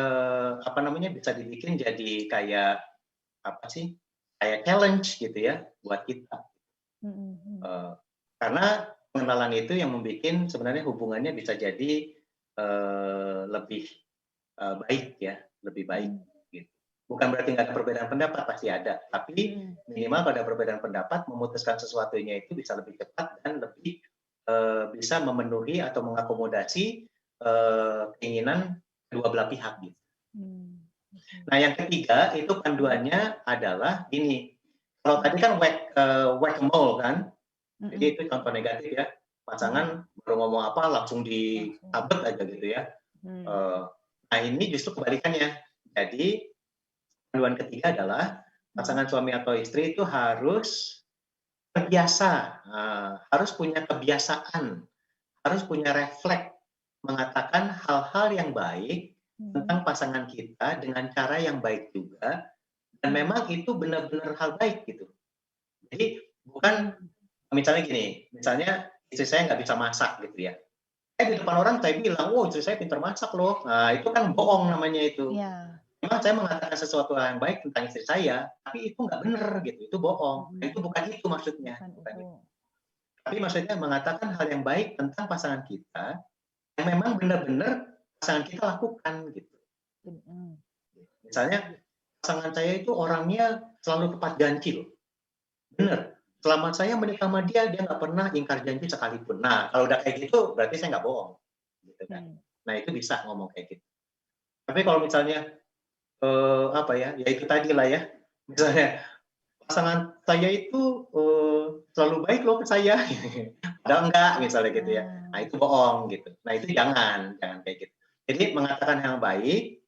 bisa dibikin jadi kayak kayak challenge gitu ya buat kita. Karena pengenalan itu yang membuat sebenarnya hubungannya bisa jadi lebih baik ya, lebih baik. Gitu. Bukan berarti nggak ada perbedaan pendapat, pasti ada. Tapi minimal pada perbedaan pendapat, memutuskan sesuatunya itu bisa lebih cepat dan lebih bisa memenuhi atau mengakomodasi keinginan kedua belah pihak gitu. Nah, yang ketiga itu panduannya adalah ini. Kalau tadi kan whack-a-mole kan, jadi itu contoh negatif ya. Pasangan baru ngomong apa langsung ditabet aja gitu ya. Nah, ini justru kebalikannya. Jadi panduan ketiga adalah pasangan suami atau istri itu harus terbiasa, harus punya kebiasaan, harus punya refleks mengatakan hal-hal yang baik tentang pasangan kita dengan cara yang baik juga, dan memang itu benar-benar hal baik gitu. Jadi bukan misalnya gini, misalnya istri saya nggak bisa masak gitu ya. Di depan orang saya bilang, "Oh, istri saya pintar masak loh." Nah, itu kan bohong namanya itu. Memang saya mengatakan sesuatu yang baik tentang istri saya, tapi itu nggak benar gitu, itu bohong. Nah, itu bukan itu maksudnya. Tapi maksudnya mengatakan hal yang baik tentang pasangan kita yang memang benar-benar pasangan kita lakukan gitu. Misalnya pasangan saya itu orangnya selalu tepat janji loh. Bener. Selama saya menikah sama dia nggak pernah ingkar janji sekalipun. Nah, kalau udah kayak gitu, berarti saya nggak bohong. Gitu kan. Nah, itu bisa ngomong kayak gitu. Tapi kalau misalnya, apa ya, ya itu tadi lah ya. Misalnya, pasangan saya itu selalu baik loh ke saya. Padahal enggak, misalnya gitu ya. Nah, itu bohong gitu. Nah, itu jangan kayak gitu. Jadi, mengatakan yang baik,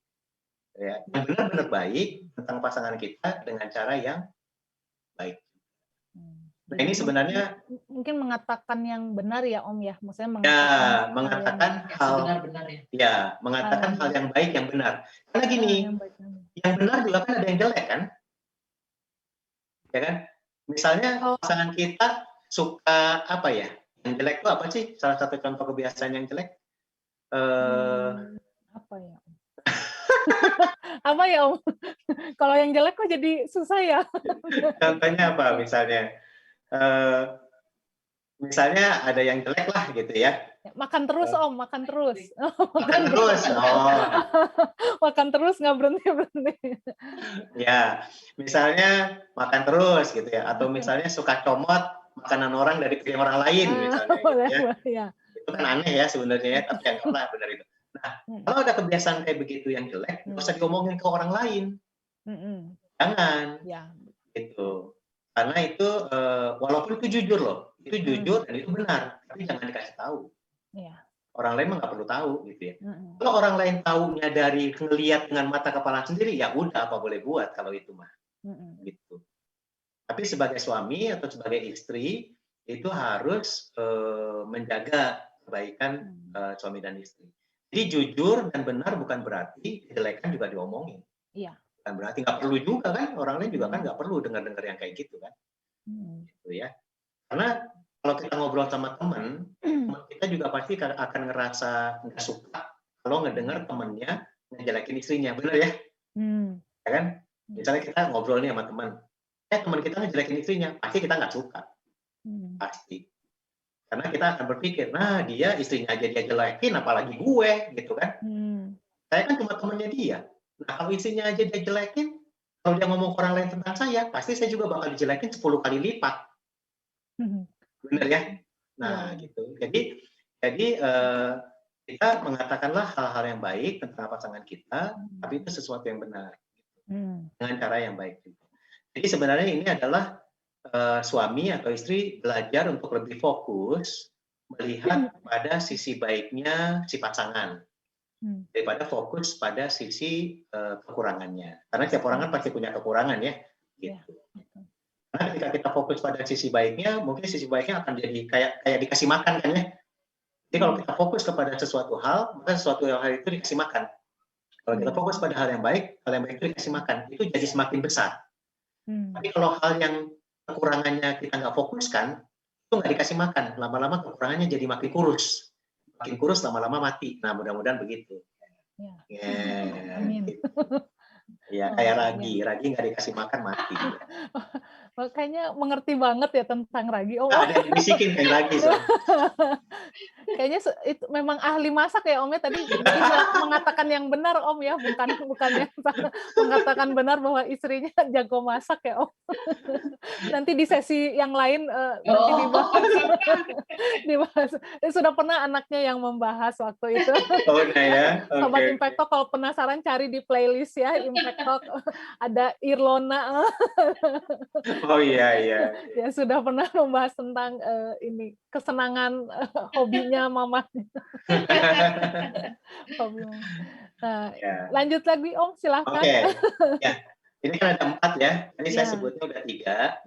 ya, yang benar-benar baik tentang pasangan kita dengan cara yang baik. Nah, ini sebenarnya mungkin mengatakan yang benar ya Om ya, maksudnya mengatakan hal benar-benar ya. Ya, mengatakan hal yang baik yang benar. Karena gini, yang benar juga kan ada yang jelek kan? Ya kan? Misalnya pasangan kita suka apa ya? Yang jelek itu apa sih? Salah satu contoh kebiasaan yang jelek? Apa ya? Apa ya Om? Kalau yang jelek kok jadi susah ya? Contohnya apa misalnya? Misalnya ada yang jelek lah gitu ya. Makan terus Om, makan terus. Makan terus, Makan terus nggak berhenti. Ya, misalnya makan terus gitu ya. Atau misalnya suka comot makanan orang dari piring orang lain misalnya gitu ya. Itu kan aneh ya sebenarnya ya, tapi anggaplah benar itu. Nah, kalau ada kebiasaan kayak begitu yang jelek, nggak usah diomongin ke orang lain. Jangan. Gitu. Karena itu walaupun itu jujur loh, itu jujur dan itu benar, tapi jangan dikasih tahu. Orang lain mah nggak perlu tahu gitu ya. Kalau orang lain tahunya dari ngelihat dengan mata kepala sendiri, ya udah apa boleh buat kalau itu mah. Gitu. Tapi sebagai suami atau sebagai istri itu harus menjaga kebaikan suami dan istri. Jadi jujur dan benar bukan berarti kejelekan juga diomongin. Bukan berarti nggak perlu juga kan, orang lain juga kan nggak perlu dengar-dengar yang kayak gitu kan. Gitu ya. Karena kalau kita ngobrol sama teman kita juga pasti akan ngerasa nggak suka kalau ngedengar temennya ngejelekin istrinya, bener ya? Ya kan? Misalnya kita ngobrol nih sama teman kita ngejelekin istrinya, pasti kita nggak suka. Pasti. Karena kita akan berpikir, nah dia istrinya aja dia jelekin, apalagi gue, gitu kan? Saya kan cuma temennya dia. Nah kalau istrinya aja dia jelekin, kalau dia ngomong ke orang lain tentang saya, pasti saya juga bakal dijelekin 10 kali lipat. Bener ya? Nah gitu. Jadi kita mengatakanlah hal-hal yang baik tentang pasangan kita, tapi itu sesuatu yang benar. Dengan cara yang baik juga. Jadi sebenarnya ini adalah suami atau istri belajar untuk lebih fokus melihat pada sisi baiknya si pasangan daripada fokus pada sisi kekurangannya. Karena tiap orang kan pasti punya kekurangan ya. Gitu. Karena ketika kita fokus pada sisi baiknya, mungkin sisi baiknya akan jadi kayak dikasih makan kan ya. Jadi kalau kita fokus kepada sesuatu hal, maka sesuatu hal itu dikasih makan. Kalau kita fokus pada hal yang baik itu dikasih makan. Itu jadi semakin besar. Tapi kalau hal yang kekurangannya kita nggak fokuskan, itu nggak dikasih makan. Lama-lama kekurangannya jadi makin kurus. Makin kurus lama-lama mati. Nah mudah-mudahan begitu. Amin. Ya kayak ragi nggak dikasih makan mati. Makanya mengerti banget ya tentang ragi, Om. Ada yang bisikin kayak lagi, so. Kayaknya itu memang ahli masak ya Om ya, tadi jadi mengatakan yang benar Om ya, bukan yang mengatakan benar bahwa istrinya jago masak ya Om. Nanti di sesi yang lain nanti dibahas. Sudah pernah anaknya yang membahas waktu itu. Oh, nah ya. Sobat Oke. Impact Talk kalau penasaran cari di playlist ya Impact Talk. Ada Irlona Oh iya. yang sudah pernah membahas tentang ini kesenangan hobinya mama. Hobi mama. Nah, Ya. lanjut lagi Om, silahkan. Oke. Ya. Ini kan ada 4 ya. Tadi saya Ya. sebutnya udah 3.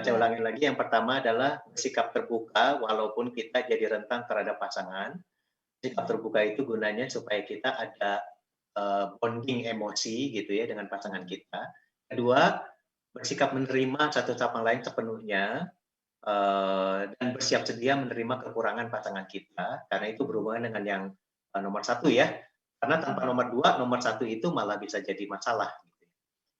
Saya ulangi lagi. Yang pertama adalah bersikap terbuka walaupun kita jadi rentan terhadap pasangan. Sikap terbuka itu gunanya supaya kita ada bonding emosi gitu ya dengan pasangan kita. Kedua, bersikap menerima satu sama lain sepenuhnya dan bersiap sedia menerima kekurangan pasangan kita karena itu berhubungan dengan yang nomor 1 ya. Karena tanpa nomor 2, nomor 1 itu malah bisa jadi masalah.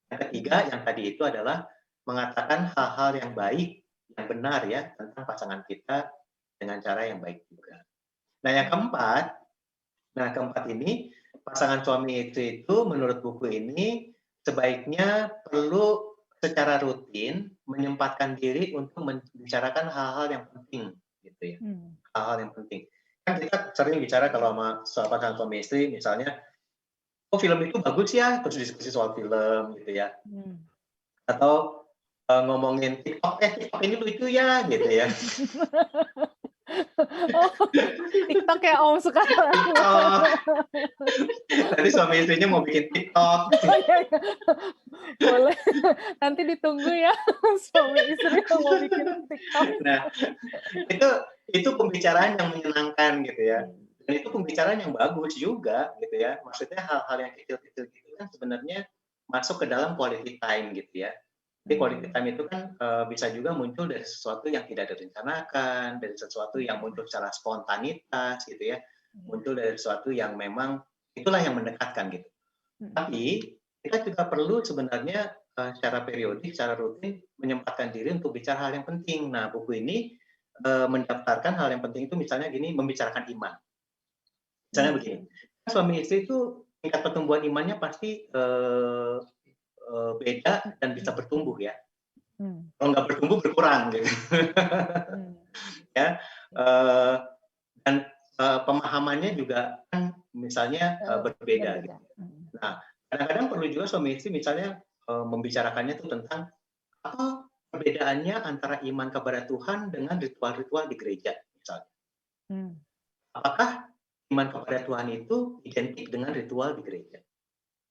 Yang ketiga, yang tadi itu adalah mengatakan hal-hal yang baik, yang benar ya tentang pasangan kita dengan cara yang baik juga. Nah, yang keempat ini pasangan suami istri itu menurut buku ini sebaiknya perlu secara rutin menyempatkan diri untuk membicarakan hal-hal yang penting gitu ya. Hal-hal yang penting. Kan kita sering bicara kalau sama pasangan suami istri misalnya, oh film itu bagus ya, terus diskusi soal film gitu ya. Atau ngomongin TikTok ini lucu ya gitu ya. Oh, TikTok ya Om sekarang. TikTok. Tadi suami istrinya mau bikin TikTok. Oh, iya. Boleh. Nanti ditunggu ya suami istri yang mau bikin TikTok. Nah, itu pembicaraan yang menyenangkan gitu ya. Dan itu pembicaraan yang bagus juga gitu ya. Maksudnya hal-hal yang kecil-kecil gitu kan sebenarnya masuk ke dalam quality time gitu ya. Jadi quality time itu kan bisa juga muncul dari sesuatu yang tidak direncanakan, dari sesuatu yang muncul secara spontanitas gitu ya, muncul dari sesuatu yang memang itulah yang mendekatkan gitu. Tapi kita juga perlu sebenarnya secara periodik, secara rutin menyempatkan diri untuk bicara hal yang penting. Nah, buku ini mendaftarkan hal yang penting itu misalnya gini, membicarakan iman. Misalnya begini, suami istri itu tingkat pertumbuhan imannya pasti beda dan bisa bertumbuh ya. Kalau nggak bertumbuh berkurang gitu. Ya, dan pemahamannya juga kan misalnya berbeda. Gitu. Nah, kadang-kadang perlu juga suami istri misalnya membicarakannya itu tentang apa perbedaannya antara iman kepada Tuhan dengan ritual-ritual di gereja misalnya. Apakah iman kepada Tuhan itu identik dengan ritual di gereja?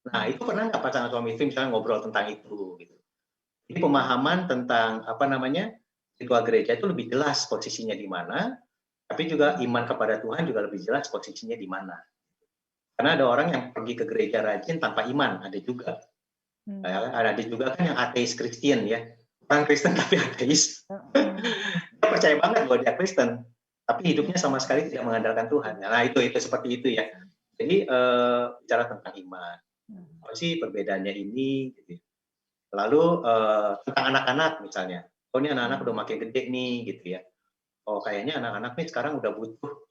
Nah, itu pernah nggak pasangan suami istri misalnya ngobrol tentang itu gitu. Jadi pemahaman tentang ritual gereja itu lebih jelas posisinya di mana, tapi juga iman kepada Tuhan juga lebih jelas posisinya di mana. Karena ada orang yang pergi ke gereja rajin tanpa iman, ada juga. Ada juga kan yang ateis Kristen ya. Orang Kristen tapi ateis. Dia percaya banget bahwa dia Kristen, tapi hidupnya sama sekali tidak mengandalkan Tuhan. Nah, itu seperti itu ya. Jadi bicara tentang iman. Apa sih perbedaannya ini? Gitu. Lalu tentang anak-anak misalnya, oh ini anak-anak udah makin gede nih gitu ya. Oh kayaknya anak-anak nih sekarang udah butuh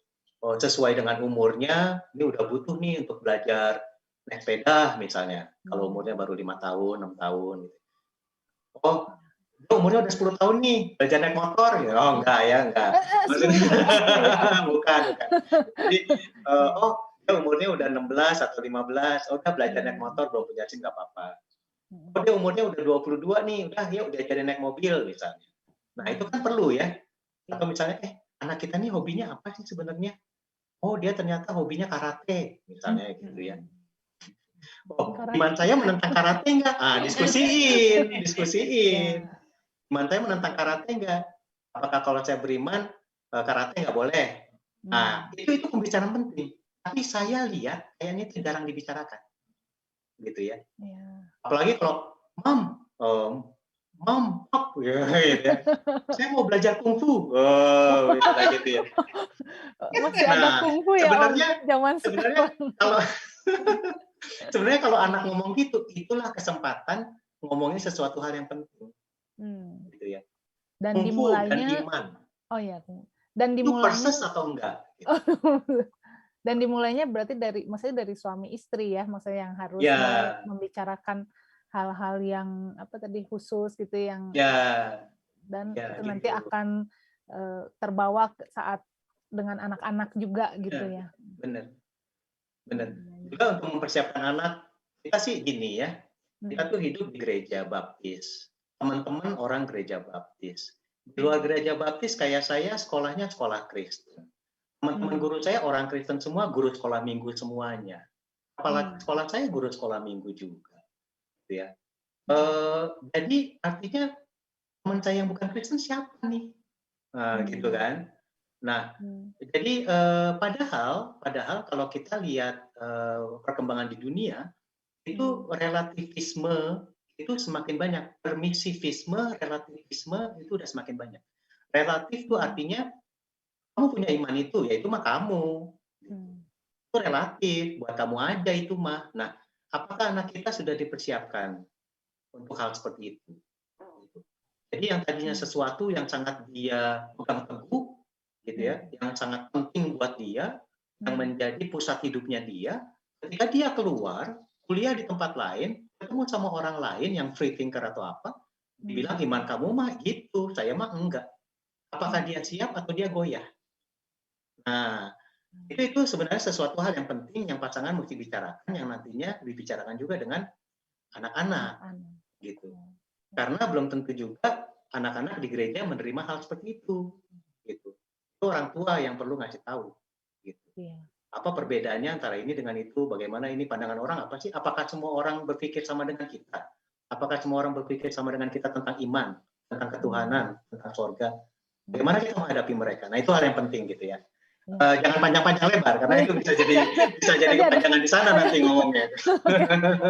sesuai dengan umurnya, ini udah butuh nih untuk belajar naik sepeda misalnya. Kalau umurnya baru 5 tahun, 6 tahun. Gitu. Oh, umurnya udah 10 tahun nih, belajar naik motor. Oh enggak ya, enggak. Bukan. Jadi, dia umurnya udah 16 atau 15, udah belajar naik motor, belum punya SIM nggak apa-apa. Oh dia umurnya udah 22 nih, udah jadi naik mobil misalnya. Nah itu kan perlu ya. Atau misalnya, anak kita nih hobinya apa sih sebenarnya? Oh dia ternyata hobinya karate, misalnya gitu ya. Oh, iman saya menentang karate enggak? Diskusiin. Iman saya menentang karate enggak? Apakah kalau saya beriman, karate enggak boleh? Nah, itu pembicaraan penting. Tapi saya lihat kayaknya itu jarang dibicarakan. Gitu ya. Apalagi kalau, Mom, gitu ya. Saya mau belajar kungfu. Gitu ya. Masih ada kungfu ya sebenarnya, Om, zaman sekarang. Sebenarnya kalau anak ngomong gitu, itulah kesempatan ngomongin sesuatu hal yang penting. Gitu Dan kungfu dan dimulainya, iman. oh ya, dan Itu persis dimulainya, atau enggak? Gitu. dan dimulainya berarti maksudnya dari suami istri ya, maksudnya yang harus Ya, mulai membicarakan hal-hal yang apa tadi khusus gitu yang ya, dan ya itu nanti gitu. akan terbawa saat dengan anak-anak juga gitu ya. Benar, benar. Juga untuk mempersiapkan anak, kita sih gini ya, kita tuh hidup di gereja baptis. Teman-teman orang gereja baptis. Di luar gereja baptis kayak saya sekolahnya sekolah Kristen. Teman-teman guru saya orang Kristen semua, guru sekolah minggu semuanya. Apalagi sekolah saya guru sekolah minggu juga. Gitu ya. Jadi artinya teman saya yang bukan Kristen siapa nih? Gitu kan. Nah, jadi padahal kalau kita lihat perkembangan di dunia, itu relativisme itu semakin banyak. Permisivisme, relativisme itu udah semakin banyak. Relatif itu artinya kamu punya iman itu, ya itu mah kamu. Itu relatif, buat kamu aja itu mah. Nah, apakah anak kita sudah dipersiapkan untuk hal seperti itu? Jadi yang tadinya sesuatu yang sangat dia pegang teguh, gitu ya, yang sangat penting buat dia, yang menjadi pusat hidupnya dia, ketika dia keluar, kuliah di tempat lain, ketemu sama orang lain yang free thinker atau apa, dibilang iman kamu mah gitu, saya mah enggak. Apakah dia siap atau dia goyah? Nah, itu sebenarnya sesuatu hal yang penting yang pasangan mesti bicarakan, yang nantinya dibicarakan juga dengan anak-anak, gitu. Karena belum tentu juga anak-anak di gereja menerima hal seperti itu, gitu. Itu orang tua yang perlu ngasih tahu, gitu. Apa perbedaannya antara ini dengan itu? Bagaimana ini pandangan orang apa sih? Apakah semua orang berpikir sama dengan kita? Apakah semua orang berpikir sama dengan kita tentang iman, tentang ketuhanan, tentang surga? Bagaimana kita menghadapi mereka? Nah, itu hal yang penting gitu ya. Jangan panjang-panjang lebar karena itu bisa jadi kepanjangan di sana nanti ngomongnya.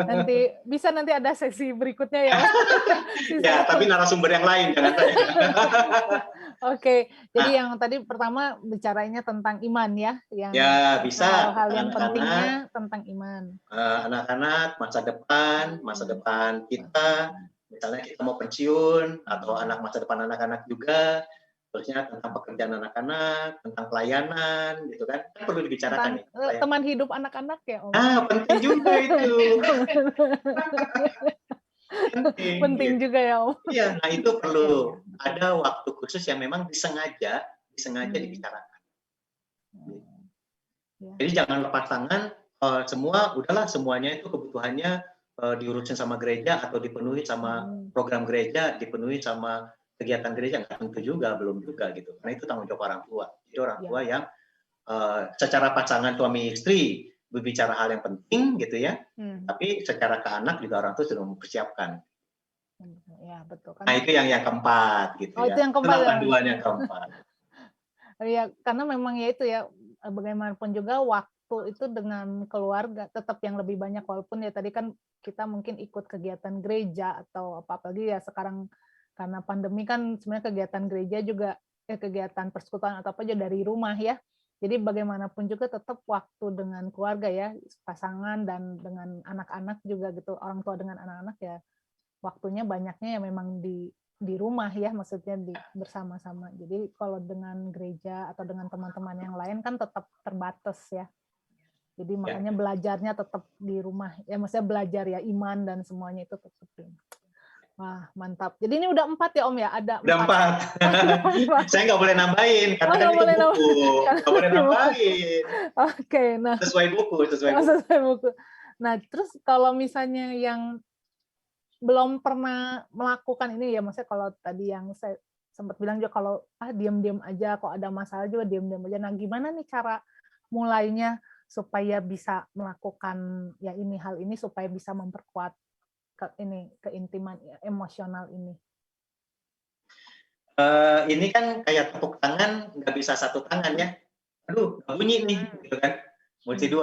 Nanti bisa ada sesi berikutnya ya. Ya, tapi narasumber yang lain jangan saya. Oke, jadi yang tadi pertama bicaranya tentang iman ya, yang ya bisa hal-hal yang pentingnya tentang iman. Anak-anak masa depan kita, misalnya kita mau pensiun atau masa depan anak-anak juga. Terusnya tentang pekerjaan anak-anak, tentang pelayanan, gitu kan perlu dibicarakan nih. Teman hidup anak-anak ya, Om. Penting juga itu. penting gitu. juga ya, Om. Iya, nah itu perlu ada waktu khusus yang memang disengaja dibicarakan. Jadi jangan lepas tangan, udahlah semuanya itu kebutuhannya diurusin sama gereja atau dipenuhi sama program gereja, dipenuhi sama kegiatan gereja, nggak tentu juga, belum juga gitu. Karena itu tanggung jawab orang tua. Jadi orang tua yang secara pasangan suami istri berbicara hal yang penting gitu ya, tapi secara ke anak juga orang tua sudah mempersiapkan. Ya betul kan. Nah itu yang keempat gitu ya. Itu yang keempat. Itu panduan yang keempat. Ya karena memang ya itu ya bagaimanapun juga waktu itu dengan keluarga tetap yang lebih banyak, walaupun ya tadi kan kita mungkin ikut kegiatan gereja atau apalagi ya sekarang karena pandemi kan sebenarnya kegiatan gereja juga kegiatan persekutuan atau apa aja dari rumah ya. Jadi bagaimanapun juga tetap waktu dengan keluarga ya, pasangan dan dengan anak-anak juga gitu, orang tua dengan anak-anak ya waktunya banyaknya ya memang di rumah ya, maksudnya bersama-sama. Jadi kalau dengan gereja atau dengan teman-teman yang lain kan tetap terbatas ya. Jadi makanya belajarnya tetap di rumah ya, maksudnya belajar ya iman dan semuanya itu tetap. Wah, mantap. Jadi ini udah 4 ya, Om ya? Ada 4. Saya nggak boleh nambahin, karena kan itu buku. Nggak boleh nambahin. Oke, nah. Sesuai buku. Nah, terus kalau misalnya yang belum pernah melakukan ini ya, maksudnya kalau tadi yang saya sempat bilang juga kalau diam-diam aja, kalau ada masalah juga diam-diam aja. Nah, gimana nih cara mulainya supaya bisa melakukan ya hal ini supaya bisa memperkuat keintiman emosional ini? Ini kan kayak tepuk tangan, nggak bisa satu tangan ya. Aduh, bunyi nih, gitu kan. Mesti 2.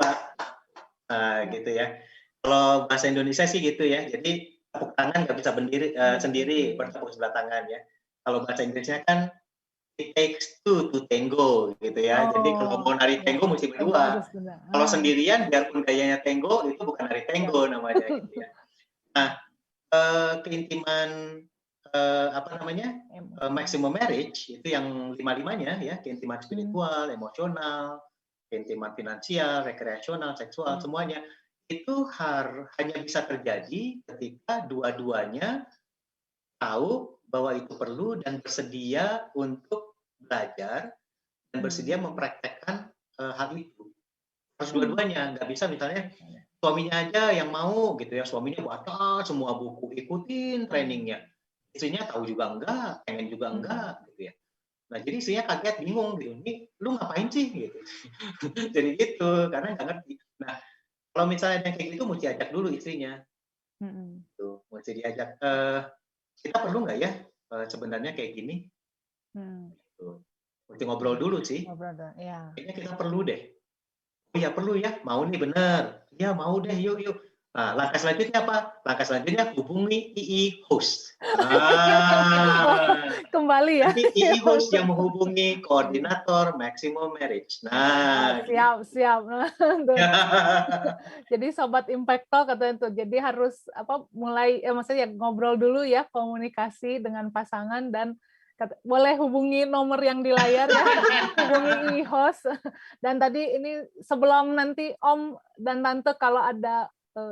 Gitu ya. Kalau bahasa Indonesia sih gitu ya. Jadi tepuk tangan nggak bisa berdiri sendiri, bertepuk sebelah tangan ya. Kalau bahasa Inggrisnya kan it takes two to tango gitu ya. Jadi kalau mau nari tango mesti berdua. Kalau sendirian biarpun gayanya tango itu bukan nari tango namanya gitu ya. Nah, keintiman apa namanya, maximum marriage itu yang lima-limanya ya, keintiman spiritual, emosional, keintiman finansial, rekreasional, seksual, semuanya itu hanya bisa terjadi ketika dua-duanya tahu bahwa itu perlu dan bersedia untuk belajar dan bersedia mempraktekkan hal itu. Harus dua-duanya, nggak bisa misalnya suaminya aja yang mau gitu ya, suaminya baca semua buku, ikutin trainingnya. Istrinya tahu juga enggak, pengen juga enggak gitu ya. Nah, jadi istrinya kaget, bingung gitu. Ini lu ngapain sih gitu. Jadi gitu, karena nggak ngerti. Nah, kalau misalnya yang kayak gitu mesti ajak dulu istrinya. Tuh, mesti diajak, kita perlu nggak ya sebenarnya kayak gini? Tuh. Mesti ngobrol dulu sih. Kayaknya kita perlu deh. Oh ya perlu ya, mau nih bener. Ya mau deh, yuk. Nah, langkah selanjutnya apa? Langkah selanjutnya hubungi II host. Kembali ya. Nanti II host yang menghubungi koordinator maximum marriage. Nah, siap. Jadi sobat Impact Talk katanya tuh. Jadi harus mulai maksudnya ngobrol dulu ya, komunikasi dengan pasangan dan boleh hubungi nomor yang di layar ya, hubungi host. Dan tadi ini sebelum nanti Om dan Tante kalau ada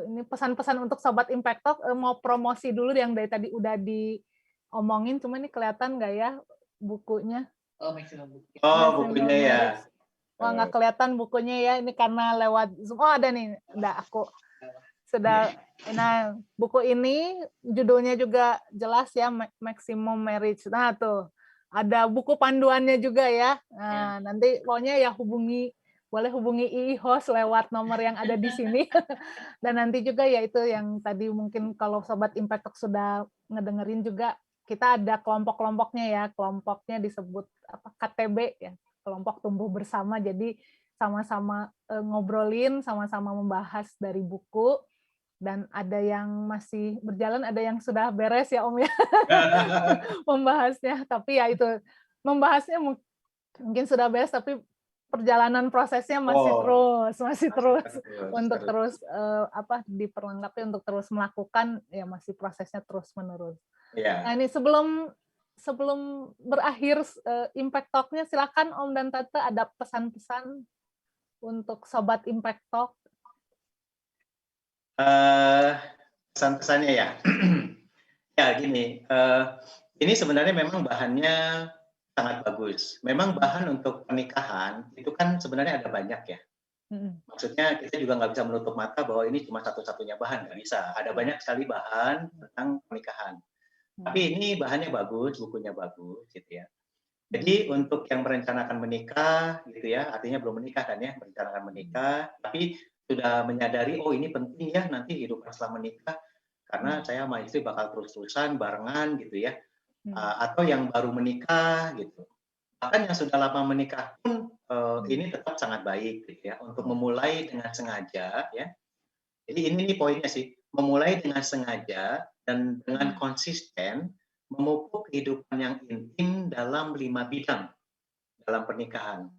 ini pesan-pesan untuk sobat Impact Talk, mau promosi dulu yang dari tadi udah diomongin, cuma ini kelihatan nggak ya bukunya? Bukunya ya. Wah, nggak kelihatan bukunya ya, ini karena lewat Zoom. Oh ada nih, sudah. Nah, buku ini judulnya juga jelas ya, Maximum Marriage. Nah tuh, ada buku panduannya juga ya. Nah, nanti pokoknya ya boleh hubungi II host lewat nomor yang ada di sini. Dan nanti juga ya itu yang tadi mungkin kalau Sobat Impact Talk sudah ngedengerin juga, kita ada kelompok-kelompoknya ya. Kelompoknya disebut KTB ya, kelompok tumbuh bersama. Jadi sama-sama ngobrolin, sama-sama membahas dari buku. Dan ada yang masih berjalan, ada yang sudah beres ya Om ya membahasnya. Tapi ya itu, membahasnya mungkin sudah beres, tapi perjalanan prosesnya masih terus untuk terus diperlengkapi untuk terus melakukan ya, masih prosesnya terus menerus. Nah ini sebelum berakhir Impact Talk-nya, silakan Om dan Tante ada pesan-pesan untuk Sobat Impact Talk. Pesan-pesannya ya. Ya gini, ini sebenarnya memang bahannya sangat bagus. Memang bahan untuk pernikahan itu kan sebenarnya ada banyak ya. Maksudnya kita juga nggak bisa menutup mata bahwa ini cuma satu-satunya bahan, nggak bisa. Ada banyak sekali bahan tentang pernikahan. Tapi ini bahannya bagus, bukunya bagus, gitu ya. Jadi untuk yang merencanakan menikah, gitu ya, artinya belum menikah kan ya, merencanakan menikah, tapi sudah menyadari, oh ini penting ya nanti kehidupan setelah menikah, karena saya sama istri bakal terus-terusan barengan gitu ya, atau yang baru menikah gitu. Bahkan yang sudah lama menikah pun ini tetap sangat baik gitu ya, untuk memulai dengan sengaja ya. Jadi ini nih poinnya sih, memulai dengan sengaja dan dengan konsisten memupuk kehidupan yang intim dalam 5 bidang dalam pernikahan.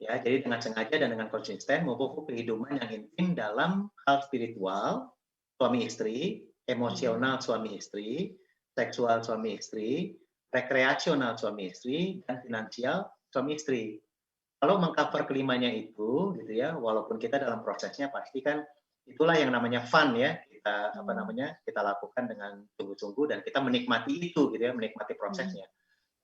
Ya, jadi dengan sengaja dan dengan konsisten memupuk kehidupan yang intim dalam hal spiritual suami istri, emosional suami istri, seksual suami istri, rekreasional suami istri, dan finansial suami istri. Kalau mengcover kelimanya itu, gitu ya, walaupun kita dalam prosesnya pasti kan itulah yang namanya fun ya, kita lakukan dengan sungguh-sungguh dan kita menikmati itu, gitu ya, menikmati prosesnya.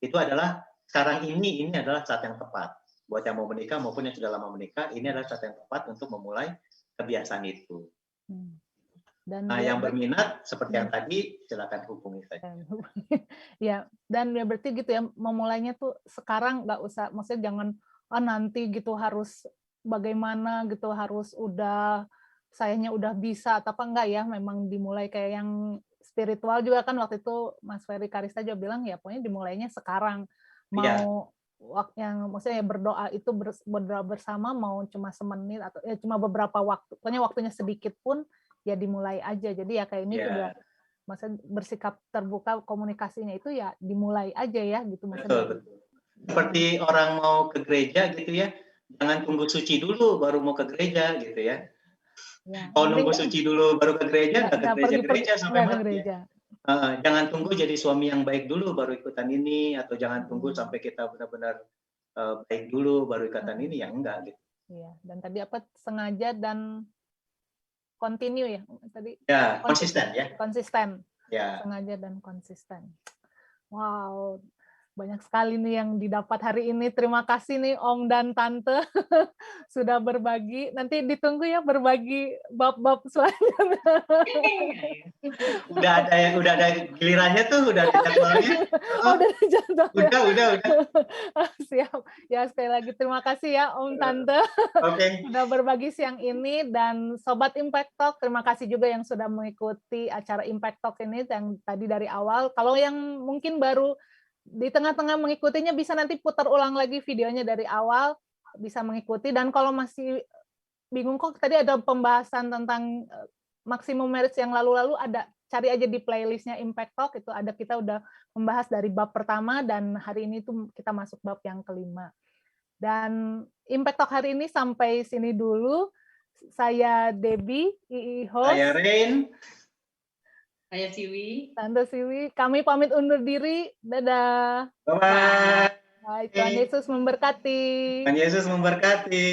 Itu adalah sekarang ini adalah saat yang tepat buat yang mau menikah maupun yang sudah lama menikah. Ini adalah saat yang tepat untuk memulai kebiasaan itu. Dan yang berminat seperti yang tadi silakan hubungi saja. Ya, dan ya berarti gitu ya, memulainya tuh sekarang, nggak usah, maksudnya jangan nanti gitu harus bagaimana gitu, harus sayanya udah bisa atau apa, enggak ya, memang dimulai kayak yang spiritual juga kan waktu itu Mas Ferry Karista juga bilang ya pokoknya dimulainya sekarang, mau yang maksudnya berdoa itu berdoa bersama, mau cuma semenit atau ya cuma beberapa waktu, pokoknya waktunya sedikit pun ya dimulai aja. Jadi ya kayak ini juga maksudnya bersikap terbuka, komunikasinya itu ya dimulai aja ya gitu maksudnya. Betul. Seperti orang mau ke gereja gitu ya, jangan tunggu suci dulu baru mau ke gereja gitu ya. Kalau nunggu suci dulu baru ke gereja, nggak ke gereja sampai mati. Jangan tunggu jadi suami yang baik dulu baru ikutan ini, atau jangan tunggu sampai kita benar-benar baik dulu baru ikutan ini, ya enggak gitu. Iya, dan tadi apa, sengaja dan continue ya tadi? Ya, konsisten ya. Konsisten. Ya. Sengaja dan konsisten. Wow, banyak sekali nih yang didapat hari ini. Terima kasih nih Om dan Tante sudah berbagi. Nanti ditunggu ya berbagi bab-bab selanjutnya. Udah ada gilirannya tuh, udah ada jadwalnya. Oh, udah ada jadwalnya. Udah. Siap. Ya, sekali lagi terima kasih ya Om Tante sudah berbagi siang ini, dan Sobat Impact Talk, terima kasih juga yang sudah mengikuti acara Impact Talk ini yang tadi dari awal. Kalau yang mungkin baru di tengah-tengah mengikutinya, bisa nanti putar ulang lagi videonya dari awal, bisa mengikuti. Dan kalau masih bingung kok tadi ada pembahasan tentang maximum marriage yang lalu-lalu, ada, cari aja di playlistnya Impact Talk, itu ada, kita udah membahas dari bab pertama, dan hari ini tuh kita masuk bab yang kelima. Dan Impact Talk hari ini sampai sini dulu. Saya Debbie, II host. Saya Rain. Saya Siwi. Tante Siwi. Kami pamit undur diri. Dadah. Bye-bye. Tuhan Yesus memberkati. Tuhan Yesus memberkati.